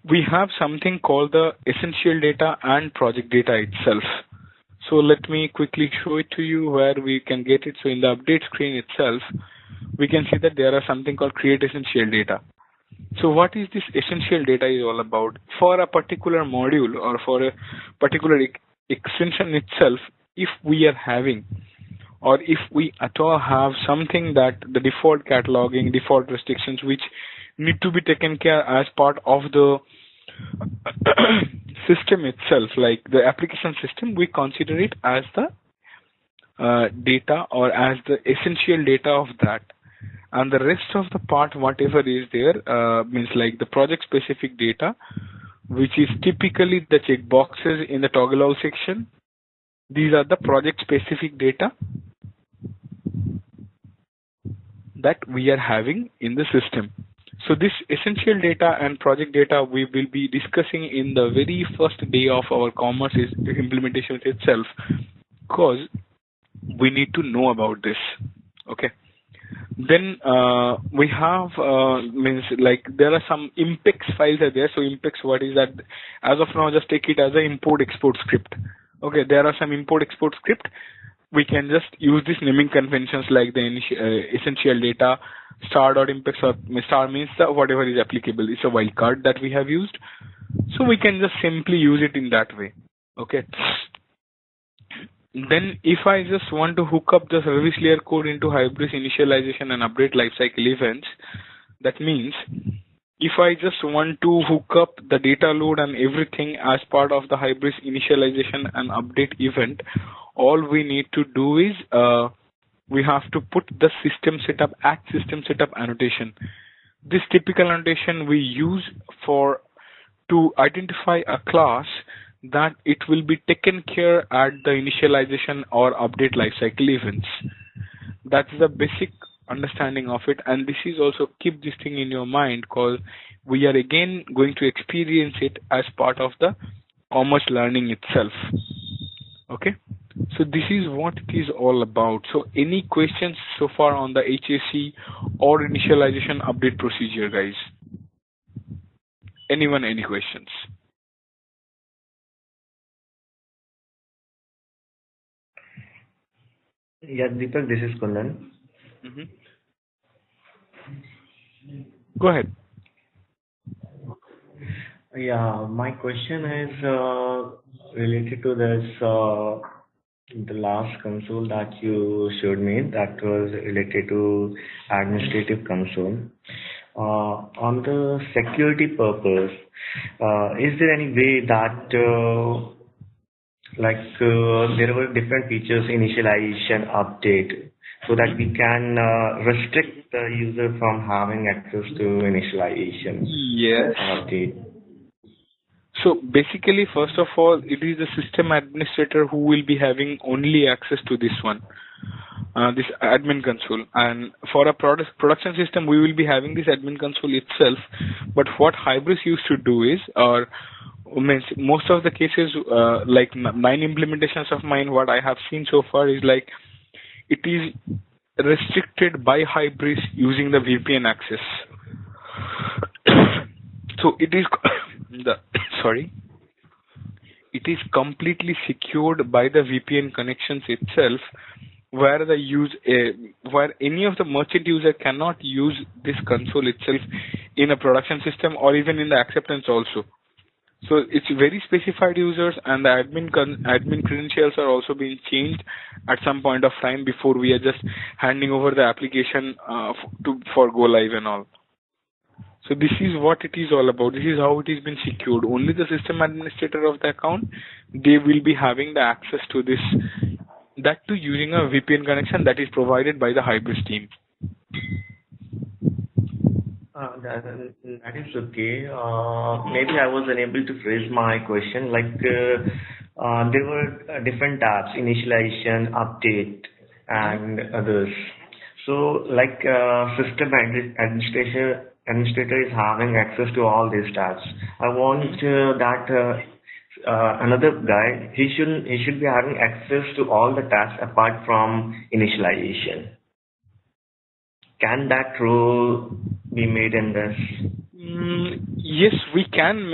we have something called the essential data and project data itself. So let me quickly show it to you where we can get it. So in the update screen itself, we can see that there are something called create essential data. So what is this essential data is all about? For a particular module or for a particular extension itself, if we are having or if we at all have something that the default cataloging, default restrictions which need to be taken care as part of the system itself, like the application system, we consider it as the data or as the essential data of that. And the rest of the part, whatever is there, means like the project specific data, which is typically the checkboxes in the toggle all section. These are the project specific data that we are having in the system. So this essential data and project data we will be discussing in the very first day of our commerce implementation itself, because we need to know about this. Okay. Then we have means like there are some impex files are there. So impex, what is that? As of now, just take it as an import export script. Okay, there are some import export script. We can just use these naming conventions like the essential data, star.impex, or star means whatever is applicable. It's a wildcard that we have used. So we can just simply use it in that way. Okay. Then if I just want to hook up the service layer code into Hybris initialization and update lifecycle events, that means if I just want to hook up the data load and everything as part of the Hybris initialization and update event, all we need to do is we have to put the system setup at system setup annotation. This typical annotation we use to identify a class that it will be taken care at the initialization or update lifecycle events. That's the basic understanding of it, and this is also keep this thing in your mind because we are again going to experience it as part of the commerce learning itself. Okay, so this is what it is all about. So any questions so far on the HAC or initialization update procedure, guys? Anyone, any questions? Yeah, Deepak, this is Kundan. Go ahead. Yeah, my question is related to this, the last console that you showed me that was related to administrative console. On the security purpose, is there any way that Like there were different features, initialization, update, so that we can restrict the user from having access to initialization Yes. update. So basically, first of all, it is the system administrator who will be having only access to this one, this admin console. And for a production system, we will be having this admin console itself. But what Hybris used to do is, or means most of the cases, like 9 implementations of mine, what I have seen so far is like it is restricted by Hybris using the VPN access. So it is it is completely secured by the VPN connections itself, where where any of the merchant user cannot use this console itself in a production system or even in the acceptance also. So it's very specified users, and the admin credentials are also being changed at some point of time before we are just handing over the application for go live and all. So this is what it is all about. This is how it has been secured. Only the system administrator of the account, they will be having the access to this, that too using a VPN connection that is provided by the Hybris team. That is okay. Maybe I was unable to phrase my question. Like there were different tabs: initialization, update, and others. So, like system administrator is having access to all these tabs. I want that another guy, he should be having access to all the tabs apart from initialization. Can that rule be made in this? Yes, we can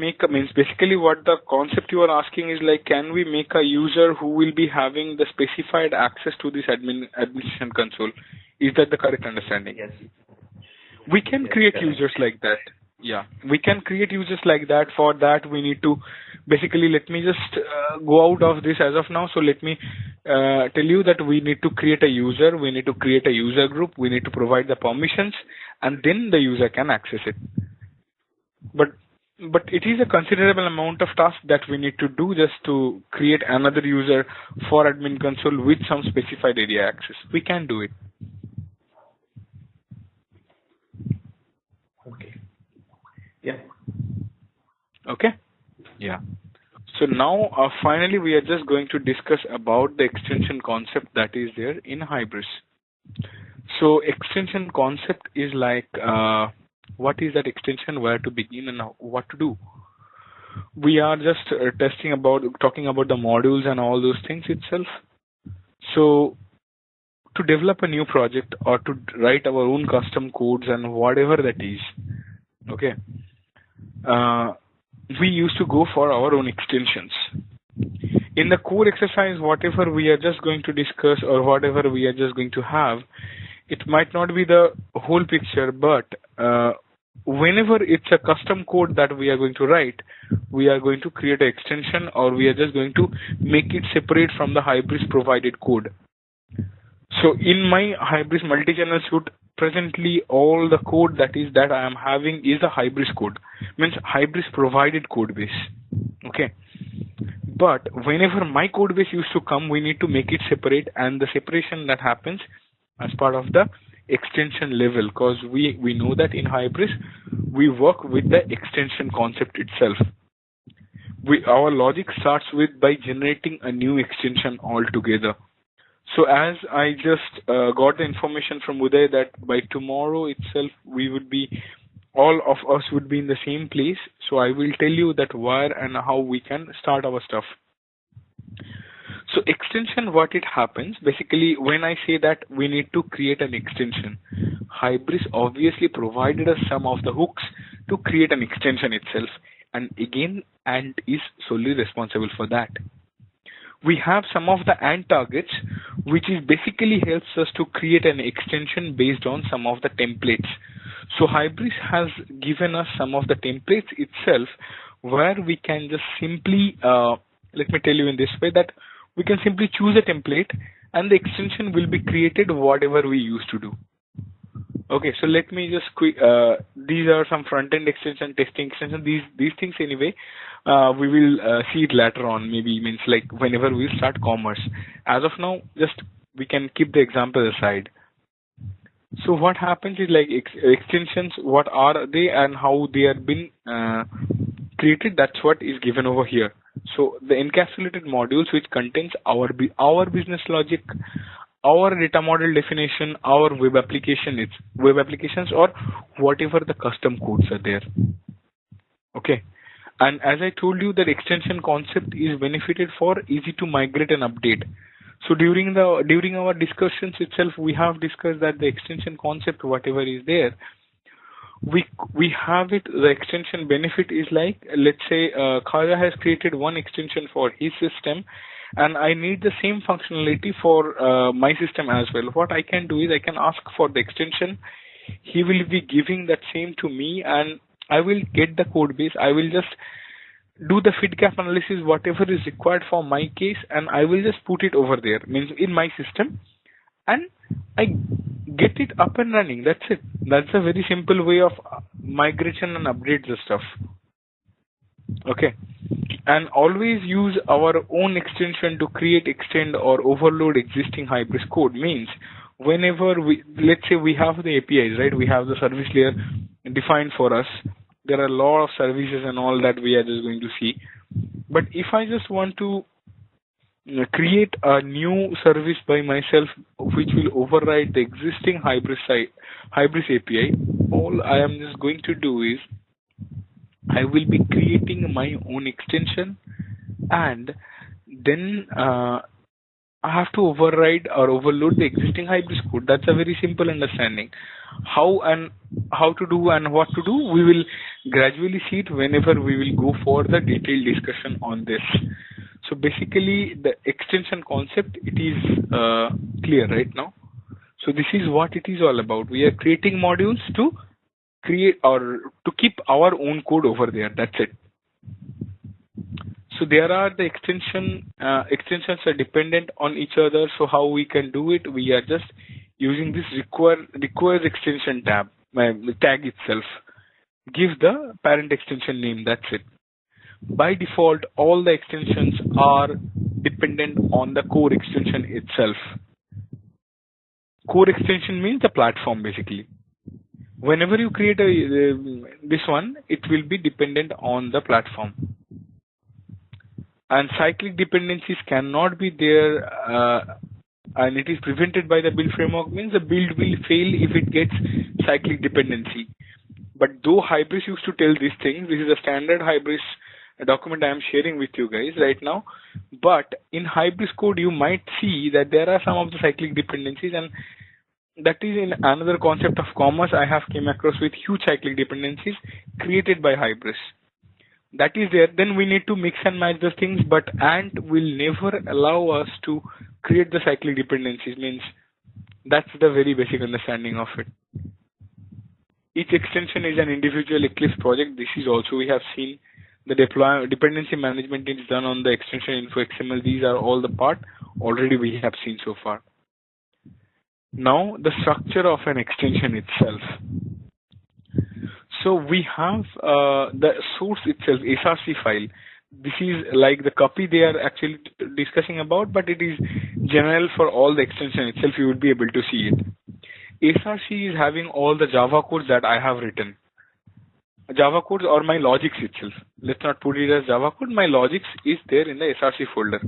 make a means. Basically, what the concept you are asking is like, can we make a user who will be having the specified access to this administration console? Is that the correct understanding? Yes. We can create users like that. Yeah, we can create users like that. For that, we need to basically, let me just go out of this as of now. So let me tell you that we need to create a user. We need to create a user group. We need to provide the permissions, and then the user can access it. But it is a considerable amount of task that we need to do just to create another user for admin console with some specified area access. We can do it. Okay. Yeah. Okay. Yeah. So now, finally, we are just going to discuss about the extension concept that is there in Hybris. So extension concept is like, what is that extension, where to begin, and what to do? We are just talking about the modules and all those things itself. So to develop a new project or to write our own custom codes and whatever that is, okay, we used to go for our own extensions. In the core exercise, whatever we are just going to discuss or whatever we are just going to have, it might not be the whole picture, but whenever it's a custom code that we are going to write, we are going to create an extension, or we are just going to make it separate from the Hybris provided code. So in my Hybris multi-channel suite, presently all the code that I am having is a Hybris code, means Hybris provided code base. Okay. But whenever my code base used to come, we need to make it separate, and the separation that happens as part of the extension level, because we know that in Hybris we work with the extension concept itself. Our logic starts with by generating a new extension altogether. So as I just got the information from Uday that by tomorrow itself all of us would be in the same place. So I will tell you that where and how we can start our stuff. So extension, what it happens, basically when I say that we need to create an extension, Hybris obviously provided us some of the hooks to create an extension itself, and is solely responsible for that. We have some of the AND targets, which is basically helps us to create an extension based on some of the templates. So Hybris has given us some of the templates itself, where we can just simply, let me tell you in this way, that we can simply choose a template and the extension will be created whatever we used to do. Okay, so let me just these are some front-end extension, testing extension. These things anyway, we will see it later on. Maybe means like whenever we start commerce. As of now, just we can keep the example aside. So what happens is like extensions. What are they and how they are been created? That's what is given over here. So the encapsulated modules which contains our business logic, our data model definition, our web applications or whatever the custom codes are there. Okay. And as I told you, that extension concept is benefited for easy to migrate and update. So during our discussions itself, we have discussed that the extension concept, whatever is there, we have it. The extension benefit is like, let's say, Khaja has created one extension for his system, and I need the same functionality for my system as well. What I can do is I can ask for the extension. He will be giving that same to me, and I will get the code base. I will just do the fit gap analysis, whatever is required for my case, and I will just put it over there, means in my system, and I get it up and running. That's it. That's a very simple way of migration and update the stuff. Okay. And always use our own extension to create, extend, or overload existing Hybris code. Means whenever let's say we have the APIs, right? We have the service layer defined for us. There are a lot of services and all that we are just going to see. But if I just want to create a new service by myself, which will override the existing Hybris API, all I am just going to do is I will be creating my own extension, and then I have to override or overload the existing Hybris code. That's a very simple understanding. How to do and what to do, we will gradually see it whenever we will go for the detailed discussion on this. So basically, the extension concept, it is clear right now. So this is what it is all about. We are creating modules to create or to keep our own code over there. That's it. So there are the extensions are dependent on each other. So how we can do it? We are just using this requires extension tag itself. Give the parent extension name. That's it. By default, all the extensions are dependent on the core extension itself. Core extension means the platform basically. Whenever you create this one, it will be dependent on the platform. And cyclic dependencies cannot be there, and it is prevented by the build framework. Means the build will fail if it gets cyclic dependency. But though Hybris used to tell these things, this is a standard Hybris document I am sharing with you guys right now. But in Hybris code, you might see that there are some of the cyclic dependencies, and that is in another concept of commerce I have came across with huge cyclic dependencies created by Hybris. That is there. Then we need to mix and match the things, but Ant will never allow us to create the cyclic dependencies. Means that's the very basic understanding of it. Each extension is an individual Eclipse project. This is also we have seen. The dependency management is done on the extension info XML. These are all the part already we have seen so far. Now the structure of an extension itself. So we have the source itself, SRC file. This is like the copy they are actually discussing about, but it is general for all the extension itself. You will be able to see it. SRC is having all the Java codes that I have written. Java codes or my logics itself. Let's not put it as Java code. My logics is there in the SRC folder.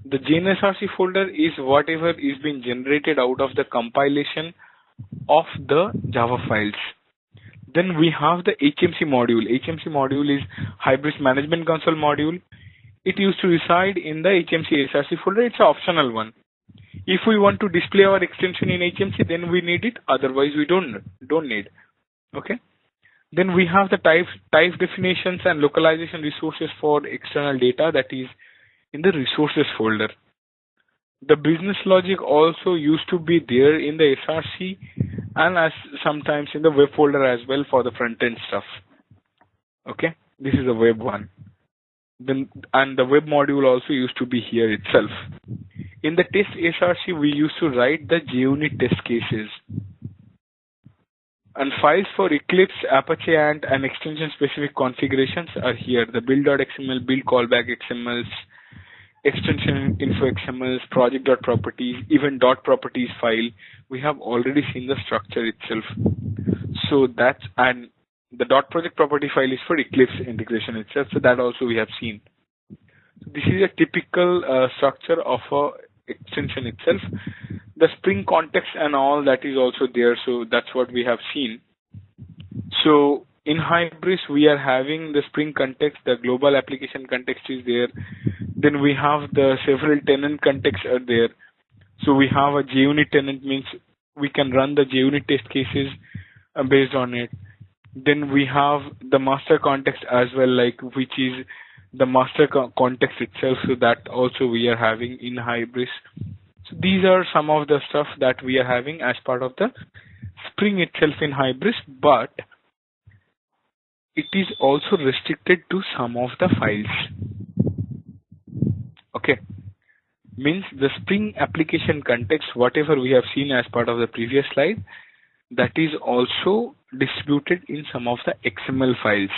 The JNSRC folder is whatever is being generated out of the compilation of the Java files. Then we have the HMC module. HMC module is Hybris Management Console module. It used to reside in the HMC SRC folder. It's an optional one. If we want to display our extension in HMC, then we need it. Otherwise, we don't need. Okay. Then we have the type definitions and localization resources for external data, that is in the resources folder. The business logic also used to be there in the SRC and as sometimes in the web folder as well for the front end stuff. Okay, this is the web one. Then and the web module also used to be here itself. In the test SRC, we used to write the JUnit test cases. And files for Eclipse, Apache Ant, and extension specific configurations are here. The build.xml, build callback XMLs, extension info XMLs, project.properties, even .properties file. We have already seen the structure itself. So that's, and the .project property file is for Eclipse integration itself. So that also we have seen. This is a typical structure of a extension itself. The Spring context and all that is also there. So that's what we have seen. So in Hybris, we are having the Spring context, the global application context is there. Then we have the several tenant contexts are there. So we have a JUnit tenant, means we can run the JUnit test cases based on it. Then we have the master context as well, like which is the master context itself. So that also we are having in Hybris. So these are some of the stuff that we are having as part of the Spring itself in Hybris, but it is also restricted to some of the files. Okay. Means the Spring application context, whatever we have seen as part of the previous slide, that is also distributed in some of the XML files.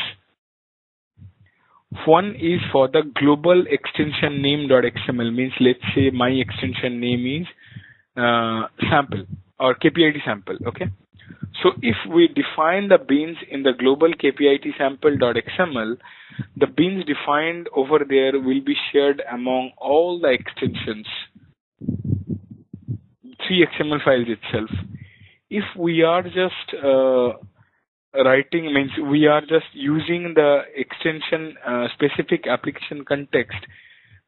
One is for the global extension name.xml, means let's say my extension name is sample or KPIT sample. Okay. So if we define the beans in the global KPIT sample.xml, the beans defined over there will be shared among all the extensions, 3 XML files itself. If we are just writing, means we are just using the extension specific application context,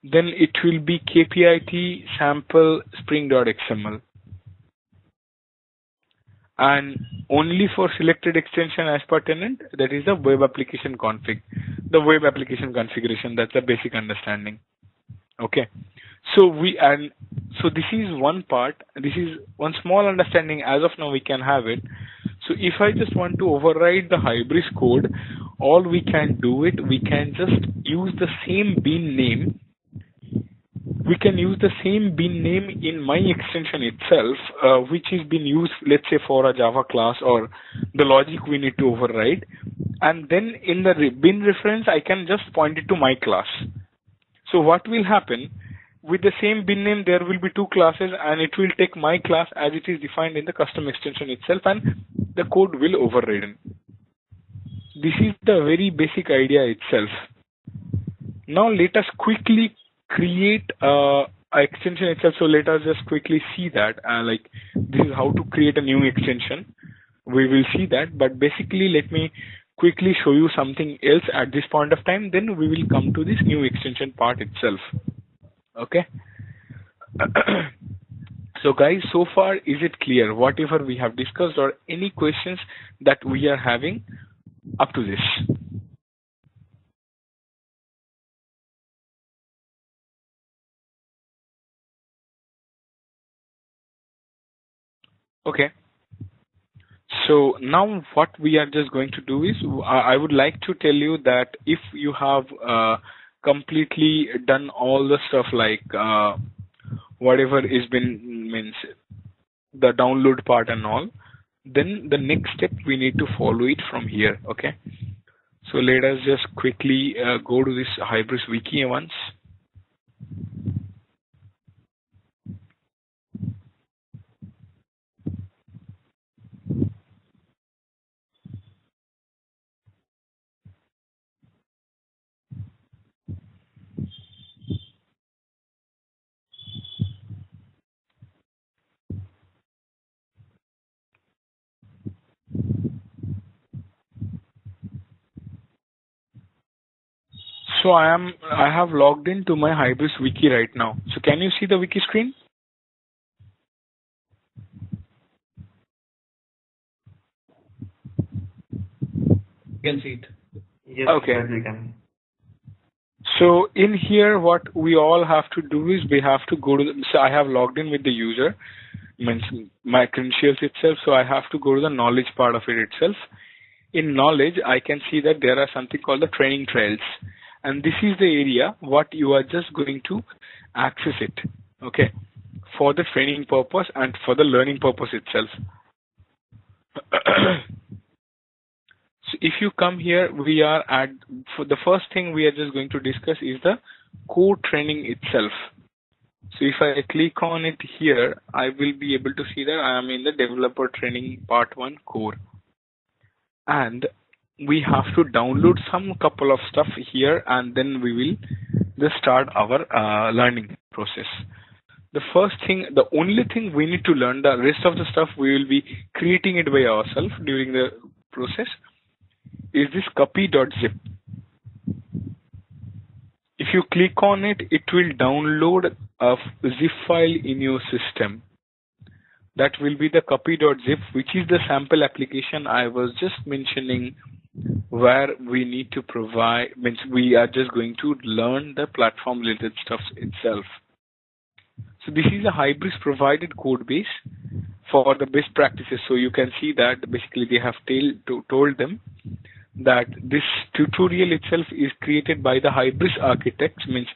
then it will be KPIT sample spring.xml. And only for selected extension as per tenant, that is the web application config, the web application configuration. That's the basic understanding. Okay. So this is one part. This is one small understanding. As of now, we can have it. So if I just want to override the Hybris code, all we can do it, we can just use the same bean name. We can use the same bean name in my extension itself, which is being used, let's say, for a Java class or the logic we need to override. And then in the bin reference, I can just point it to my class. So what will happen? With the same bin name, there will be 2 classes, and it will take my class as it is defined in the custom extension itself, and the code will override. This is the very basic idea itself. Now let us quickly create a extension itself. So let us just quickly see that, like this is how to create a new extension. We will see that, but basically let me quickly show you something else at this point of time. Then we will come to this new extension part itself. Okay. So guys, so far is it clear whatever we have discussed, or any questions that we are having up to this? Okay. So now what we are just going to do is, I would like to tell you that if you have completely done all the stuff, like whatever is been, means the download part and all, then the next step we need to follow it from here. Okay. So let us just quickly go to this Hybris wiki once. So I have logged into my Hybris wiki right now. So can you see the wiki screen? You can see it. Yes, Okay. yes, we can. So in here, what we all have to do is we have to go to so I have logged in with the user, means my credentials itself. So I have to go to the knowledge part of it itself. In knowledge, I can see that there are something called the training trails. And this is the area what you are just going to access it. Okay. For the training purpose and for the learning purpose itself. So if you come here, we are at, for the first thing we are just going to discuss is the core training itself. So if I click on it here, I will be able to see that I am in the developer training part 1 core. And we have to download some couple of stuff here, and then we will just start our learning process. The first thing, the only thing we need to learn, the rest of the stuff we will be creating it by ourselves during the process, is this copy.zip. If you click on it, it will download a zip file in your system. That will be the copy.zip, which is the sample application I was just mentioning, where we need to provide, means we are just going to learn the platform related stuff itself. So this is a Hybris provided code base for the best practices. So you can see that basically they have told them that this tutorial itself is created by the Hybris architects, means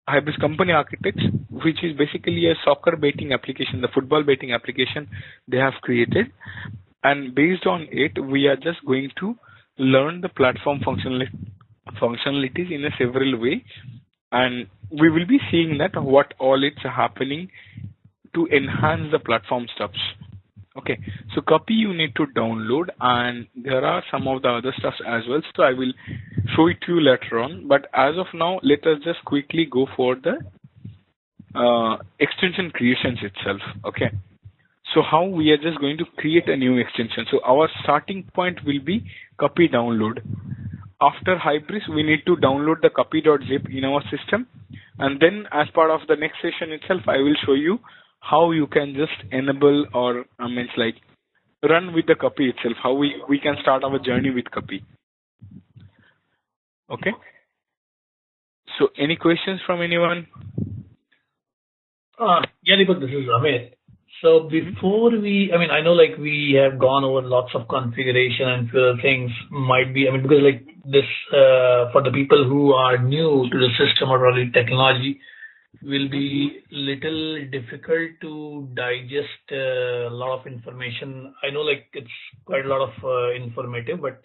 Hybris company architects, which is basically a soccer betting application, the football betting application they have created. And based on it, we are just going to learn the platform functionalities in a several way. And we will be seeing that what all it's happening to enhance the platform stuffs. Okay, so copy you need to download, and there are some of the other stuff as well. So I will show it to you later on. But as of now, let us just quickly go for the extension creations itself. Okay, so how we are just going to create a new extension. So our starting point will be copy download. After Hybris, we need to download the copy.zip in our system, and then as part of the next session itself, I will show you how you can just enable or means like run with the copy itself, how we can start our journey with copy. Okay. So any questions from anyone? Yeah, Deepak, this is Amit. So before I know like we have gone over lots of configuration and few other things might be, because like this, for the people who are new to the system or probably technology, will be little difficult to digest a lot of information. I know like it's quite a lot of informative, but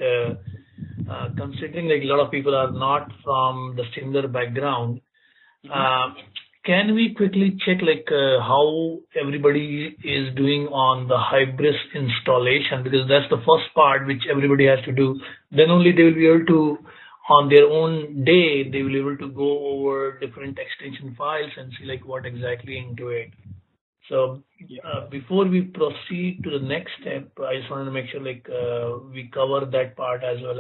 considering like a lot of people are not from the similar background, can we quickly check like how everybody is doing on the Hybris installation? Because that's the first part which everybody has to do. Then only they will be able to, on their own day, they will be able to go over different extension files and see like what exactly into it. So before we proceed to the next step, I just wanted to make sure like we cover that part as well.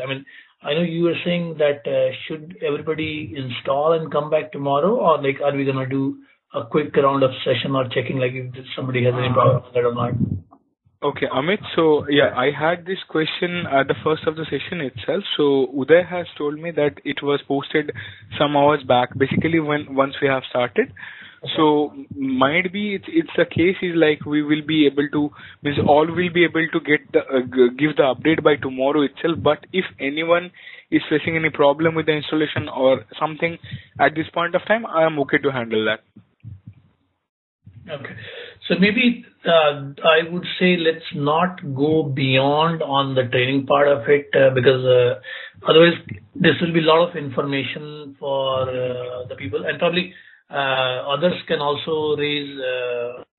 I know you were saying that should everybody install and come back tomorrow, or like are we gonna do a quick round of session or checking like if somebody has any problem with that or not? Okay, Amit. So yeah, I had this question at the first of the session itself. So Uday has told me that it was posted some hours back, basically once we have started. Okay. So might be it's the case is like we will be able to, means all will be able to get the give the update by tomorrow itself. But if anyone is facing any problem with the installation or something at this point of time, I am okay to handle that. Okay. So maybe I would say let's not go beyond on the training part of it because otherwise this will be a lot of information for the people, and probably others can also raise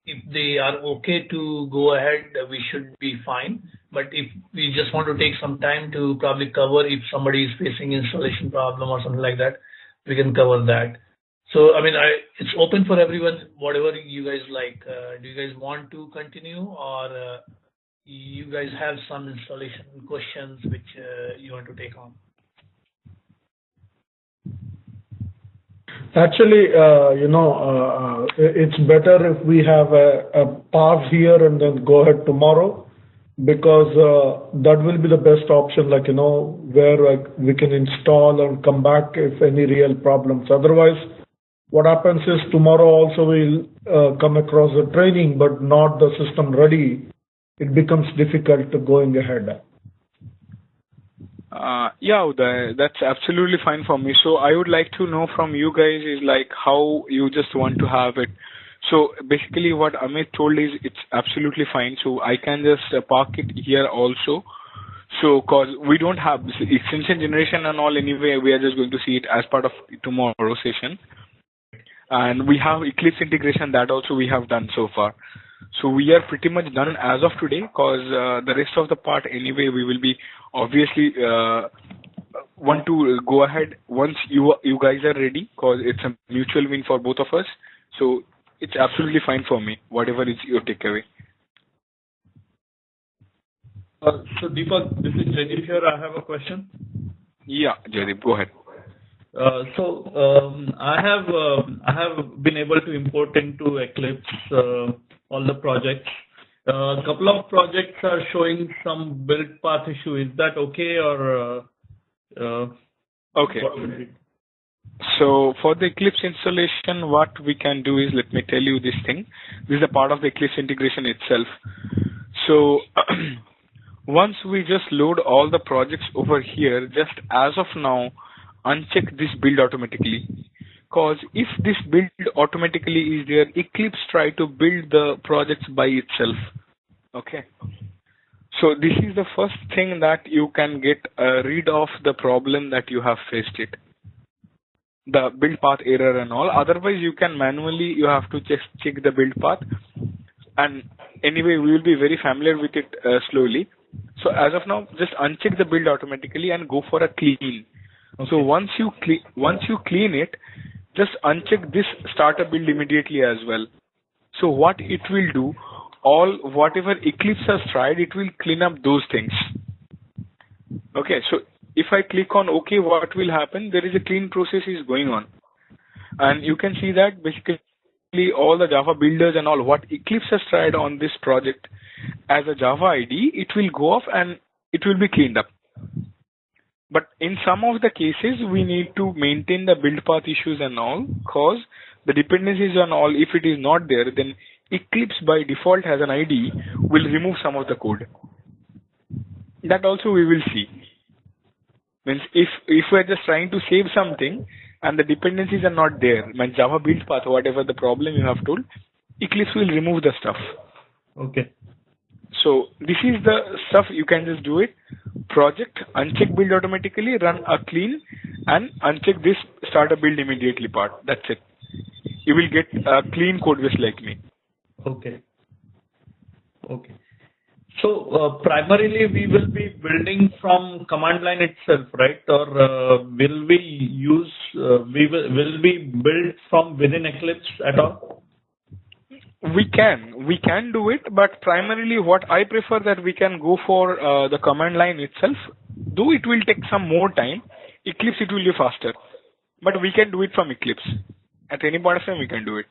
if they are okay to go ahead, we should be fine. But if we just want to take some time to probably cover if somebody is facing installation problem or something like that, we can cover that. So, it's open for everyone, whatever you guys like. Do you guys want to continue, or you guys have some installation questions which you want to take on? Actually, it's better if we have a pause here and then go ahead tomorrow, because that will be the best option, where we can install and come back if any real problems. Otherwise, what happens is tomorrow also we'll come across the training, but not the system ready. It becomes difficult to going ahead. Yeah, Uday, that's absolutely fine for me. So I would like to know from you guys is like how you just want to have it. So basically what Amit told is it's absolutely fine. So I can just park it here also. So cause we don't have extension generation and all anyway, we are just going to see it as part of tomorrow's session. And we have Eclipse integration that also we have done so far. So we are pretty much done as of today cause the rest of the part anyway, we will be obviously want to go ahead once you guys are ready cause it's a mutual win for both of us. So it's absolutely fine for me, whatever is your takeaway. So Deepak, this is Jagdish here. I have a question. Yeah, Jaydeep, go ahead. I have been able to import into Eclipse all the projects. A couple of projects are showing some build path issue. Is that okay or? Okay. So for the Eclipse installation, what we can do is, let me tell you this thing. This is a part of the Eclipse integration itself. So once we just load all the projects over here, just as of now, uncheck this build automatically. Because if this build automatically is there, Eclipse try to build the projects by itself. Okay. So this is the first thing that you can get rid of the problem that you have faced it. The build path error and all. Otherwise, you can manually, you have to just check the build path. And anyway, we will be very familiar with it slowly. So as of now, just uncheck the build automatically and go for a clean. Okay. So once you clean it, just uncheck this starter build immediately as well. So what it will do, whatever Eclipse has tried, it will clean up those things. Okay, so if I click on OK, what will happen? There is a clean process is going on. And you can see that basically all the Java builders and all what Eclipse has tried on this project as a Java ID, it will go off and it will be cleaned up. But in some of the cases, we need to maintain the build path issues and all, cause the dependencies and all, if it is not there, then Eclipse by default has an ID, will remove some of the code. That also we will see. Means if we're just trying to save something and the dependencies are not there, means Java build path, whatever the problem you have told, Eclipse will remove the stuff. Okay. So this is the stuff you can just do it. Project, uncheck build automatically, run a clean and uncheck this start a build immediately part. That's it. You will get a clean code base like me. Okay. Okay. So primarily we will be building from command line itself, right? Or will we use, will we build from within Eclipse at all? We can do it, but primarily what I prefer that we can go for the command line itself. Though it will take some more time, Eclipse it will be faster. But we can do it from Eclipse. At any point of time we can do it.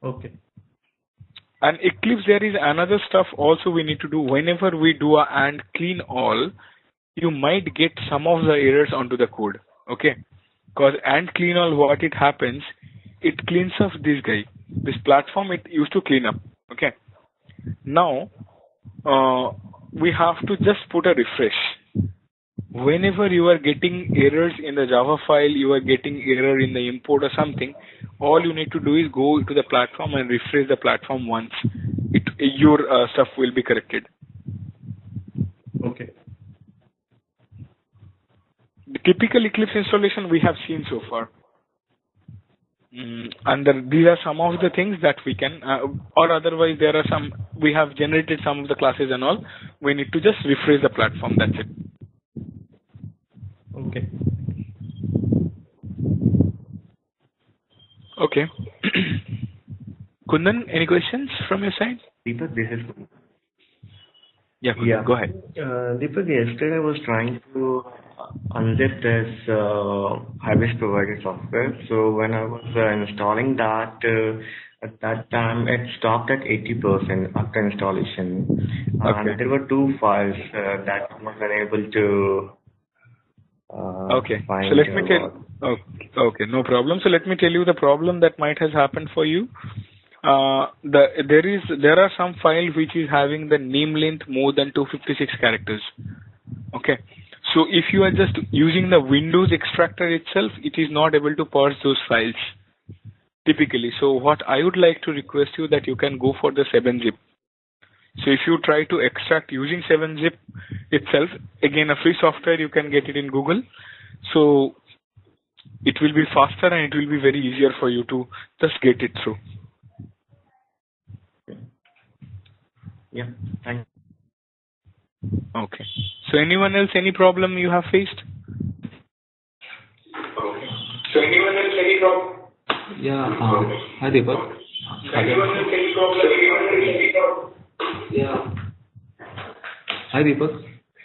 Okay. And Eclipse there is another stuff also we need to do. Whenever we do a and clean all, you might get some of the errors onto the code. Okay. Because and clean all, what it happens, it cleans up this guy. This platform it used to clean up. Okay. Now we have to just put a refresh. Whenever you are getting errors in the Java file, you are getting error in the import or something, all you need to do is go to the platform and refresh the platform once. Your stuff will be corrected. Okay. The typical Eclipse installation we have seen so far. And these are some of the things that we can, or otherwise there are some, we have generated some of the classes and all. We need to just refresh the platform. That's it. Okay. Okay. Kundan, any questions from your side? Deepak, this is. Yeah, Kundan, go ahead. Deepak, yesterday I was trying to unzip this Hybris provided software. So when I was installing that, at that time it stopped at 80% after installation. Okay. And there were two files that I was unable to okay. find. So let me tell. Okay, no problem. So let me tell you the problem that might has happened for you. There are some file which is having the name length more than 256 characters. Okay. So if you are just using the Windows extractor itself, it is not able to parse those files. typically. So what I would like to request you that you can go for the 7-zip. So if you try to extract using 7-zip itself, again a free software, you can get it in Google. So it will be faster and it will be very easier for you to just get it through. Yeah, thank Okay. So anyone else, any problem you have faced? Okay. So anyone else any problem? Yeah. Hi, Deepak. Anyone else any problem? Yeah. Hi, Deepak.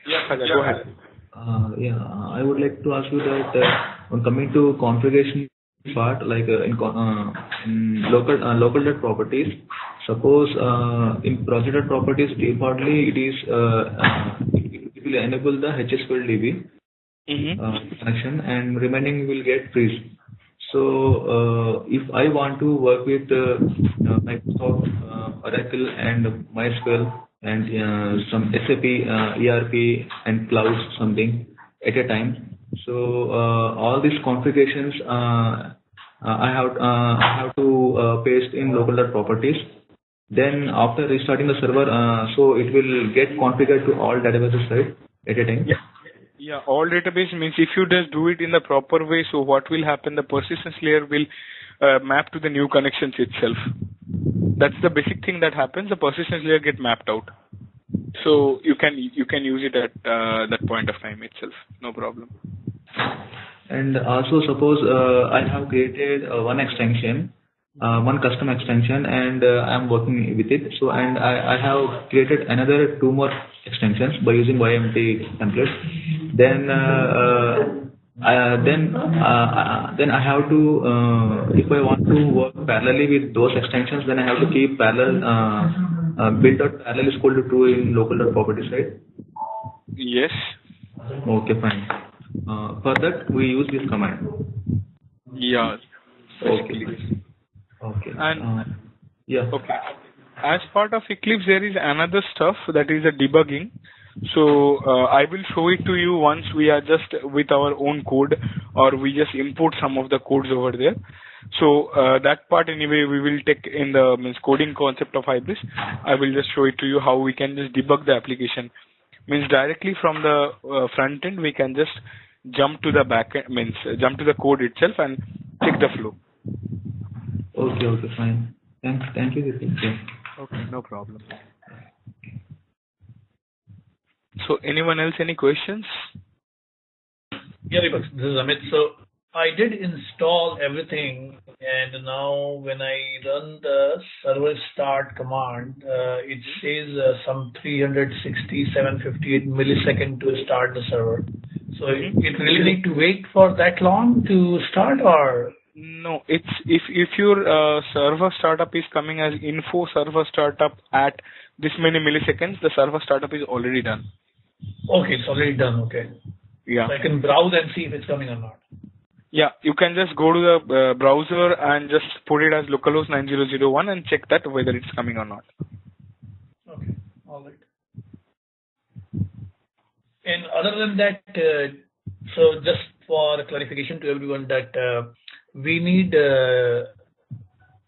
Yeah, Khaja, go ahead. Yeah, I would like to ask you that when coming to configuration part, like in local properties, suppose in project properties, defaultly it is it will enable the HSQLDB connection, and remaining will get freeze. So if I want to work with Microsoft Oracle and MySQL and some SAP ERP and cloud something at a time, so all these configurations I have to paste in local properties. Then after restarting the server, so it will get configured to all databases, right, at a time? Yeah. Yeah, all database means if you just do it in the proper way, so what will happen, the persistence layer will map to the new connections itself. That's the basic thing that happens, the persistence layer get mapped out. So you can use it at that point of time itself, no problem. And also suppose I have created one extension, one custom extension, and I'm working with it. So and I have created another 2 more extensions by using YMT template. Then I have to if I want to work parallelly with those extensions, then I have to keep parallel build.parallel is equal to true in local.properties, right? Yes. Okay, fine. For that we use this command. Yeah. Okay. Okay. And yeah. Okay. As part of Eclipse, there is another stuff that is a debugging. So I will show it to you once we are just with our own code, or we just import some of the codes over there. So that part anyway we will take in the coding concept of Hybris. I will just show it to you how we can just debug the application. Means directly from the front end we can just jump to the back end, jump to the code itself and check the flow. Okay, fine. Thank you. Okay, no problem. So anyone else, any questions? Yeah, Deepak, this is Amit. So I did install everything, and now when I run the server start command, it says some 360-758 millisecond to start the server. So it really need to wait for that long to start, or? No, it's if your server startup is coming as info server startup at this many milliseconds, the server startup is already done. Okay, it's already done. Okay. Yeah. So I can browse and see if it's coming or not. Yeah, you can just go to the browser and just put it as localhost 9001 and check that whether it's coming or not. Okay, all right. And other than that, so just for clarification to everyone that we need the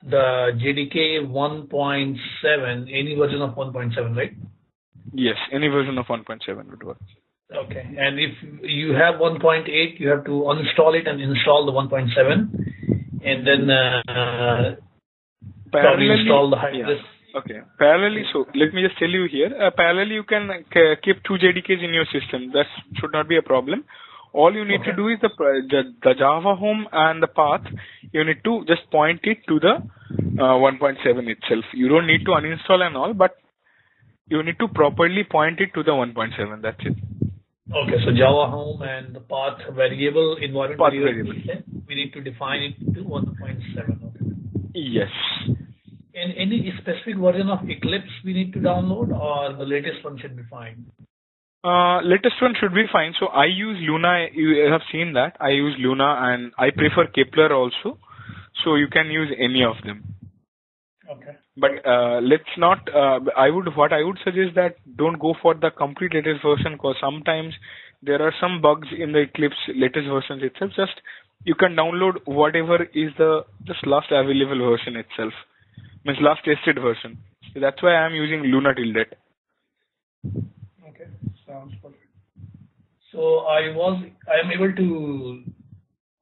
JDK 1.7, any version of 1.7, right? Yes, any version of 1.7 would work. Okay, and if you have 1.8, you have to uninstall it and install the 1.7, and then probably install the Hybris. Yeah. Okay, parallelly, so let me just tell you here, parallelly you can keep 2 JDKs in your system. That should not be a problem. All you need to do is the Java home and the path, you need to just point it to the 1.7 itself. You don't need to uninstall and all, but you need to properly point it to the 1.7. That's it. Okay, so Java home and the path variable, environment variable, we need to define it to 1.7. Okay. Yes. And any specific version of Eclipse we need to download, or the latest one should be fine? Latest one should be fine. So I use Luna. You have seen that. I use Luna and I prefer Kepler also. So you can use any of them. Okay. But let's not. What I would suggest that don't go for the complete latest version, because sometimes there are some bugs in the Eclipse latest versions itself. Just you can download whatever is the just last available version itself, means last tested version. So that's why I'm using Luna till date. Okay, sounds perfect. So I am able to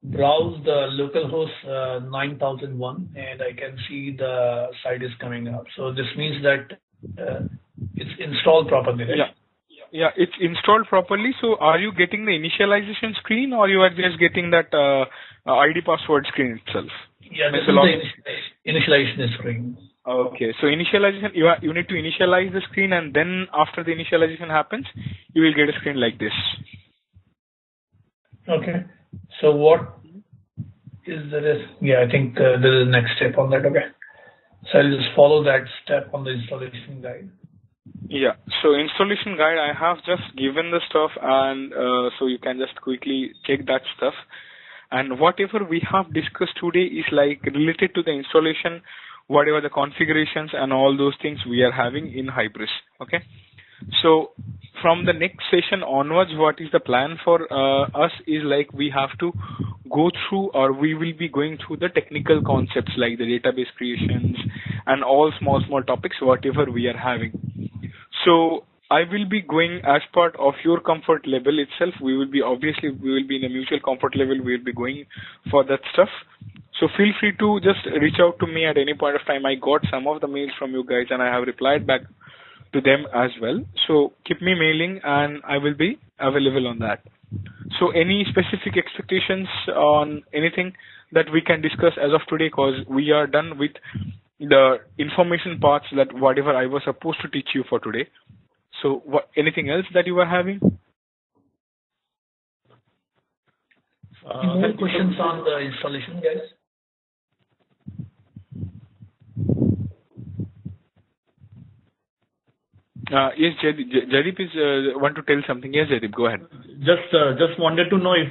browse the localhost 9001 and I can see the site is coming up. So this means that it's installed properly, right? Yeah, it's installed properly. So are you getting the initialization screen or you are just getting that ID password screen itself? Yeah, this is the initialization screen. Okay, so initialization, you need to initialize the screen and then after the initialization happens, you will get a screen like this. Okay, so what is the rest? Yeah, I think there is a next step on that. Okay, so I'll just follow that step on the installation guide. Yeah, so installation guide, I have just given the stuff and so you can just quickly check that stuff. And whatever we have discussed today is like related to the installation, whatever the configurations and all those things we are having in Hybris. Okay. So from the next session onwards, what is the plan for us is like we have to go through or we will be going through the technical concepts like the database creations and all small topics, whatever we are having. So I will be going as part of your comfort level itself. We will be in a mutual comfort level. We will be going for that stuff. So feel free to just reach out to me at any point of time. I got some of the mails from you guys and I have replied back to them as well. So keep me mailing and I will be available on that. So any specific expectations on anything that we can discuss as of today, because we are done with the information parts that whatever I was supposed to teach you for today. So anything else that you are having? More questions on the installation, guys? Yes, Jaideep is want to tell something. Yes, Jaideep, go ahead. Just wanted to know if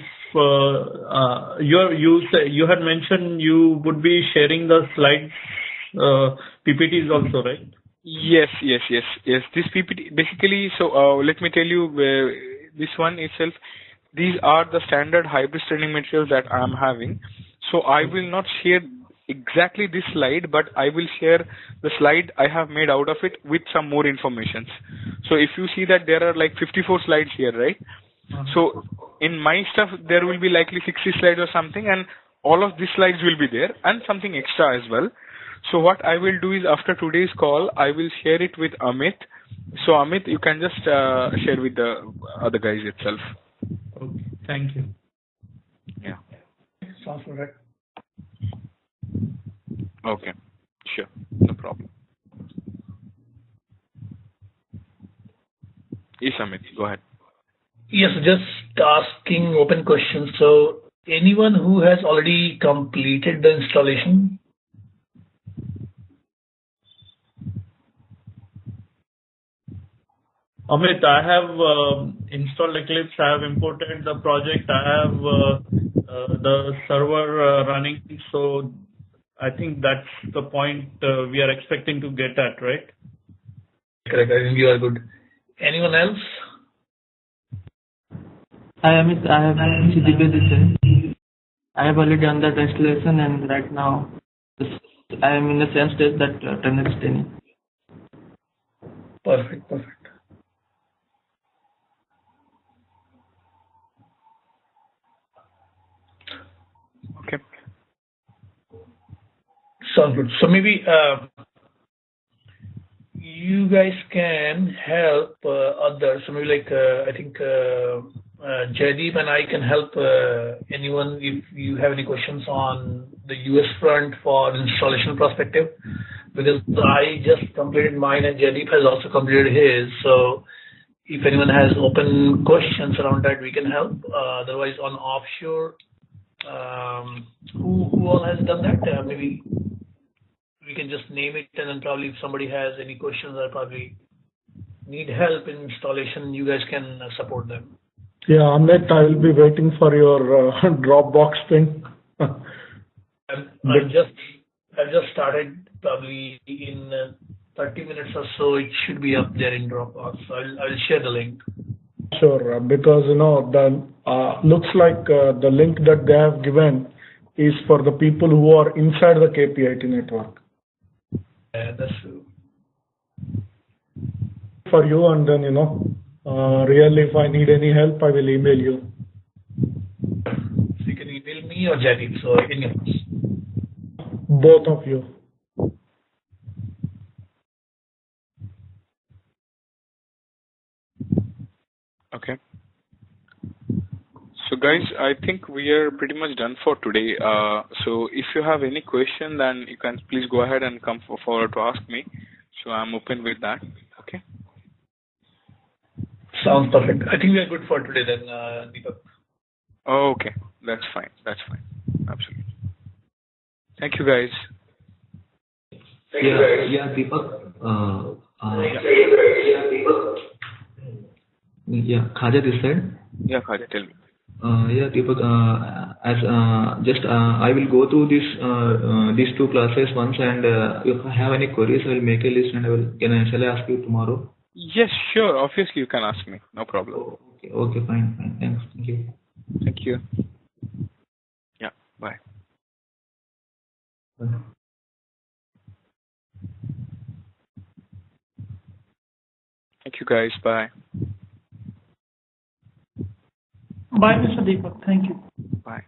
you had mentioned you would be sharing the slides, PPTs also, right? Yes. This PPT basically. So let me tell you this one itself. These are the standard Hybris training materials that I am having. So I will not share exactly this slide, but I will share the slide I have made out of it with some more information. So if you see that there are like 54 slides here, right? So in my stuff, there will be likely 60 slides or something, and all of these slides will be there and something extra as well. So what I will do is after today's call, I will share it with Amit. So Amit, you can just share with the other guys itself. Okay, thank you. Yeah. Sounds correct. Okay, sure, no problem. Yes, Amit, go ahead. Yes, just asking open questions. So anyone who has already completed the installation? Amit, I have installed Eclipse, I have imported the project, I have the server running, so I think that's the point we are expecting to get at, right? Correct, I think you are good. Anyone else? Hi Amit, I have CDB this year. I have already done that installation and right now I am in the same stage that Turner is training. Perfect. Okay. Sounds good. So maybe you guys can help others. So maybe like I think Jaideep and I can help anyone if you have any questions on the US front for installation perspective, because I just completed mine and Jaideep has also completed his. So if anyone has open questions around that, we can help. Otherwise, on offshore, who all has done that? Maybe we can just name it, and then probably if somebody has any questions or probably need help in installation, you guys can support them. Yeah, Amit, I will be waiting for your Dropbox thing. I've just started, probably in 30 minutes or so. It should be up there in Dropbox. So I'll share the link. Sure, because looks like the link that they have given is for the people who are inside the KPIT network. Yeah, that's true. For you, and then, really, if I need any help, I will email you. So you can email me or Jadid, so any of us. Both of you. Okay. So guys, I think we are pretty much done for today. So if you have any question, then you can please go ahead and come forward to ask me. So I'm open with that. Okay. Sounds perfect. I think we are good for today then, Deepak. Oh, okay. That's fine. That's fine. Absolutely. Thank you, guys. Yeah, Deepak. Yeah, Khaja this side. Yeah, Khaja, tell me. Yeah, Deepak, I will go through these two classes once, and if I have any queries, I will make a list and shall I ask you tomorrow? Yes, sure. Obviously, you can ask me. No problem. Okay, fine. Thanks. Thank you. Thank you. Yeah, bye. Bye. Thank you, guys. Bye. Bye, Mr. Deepak. Thank you. Bye.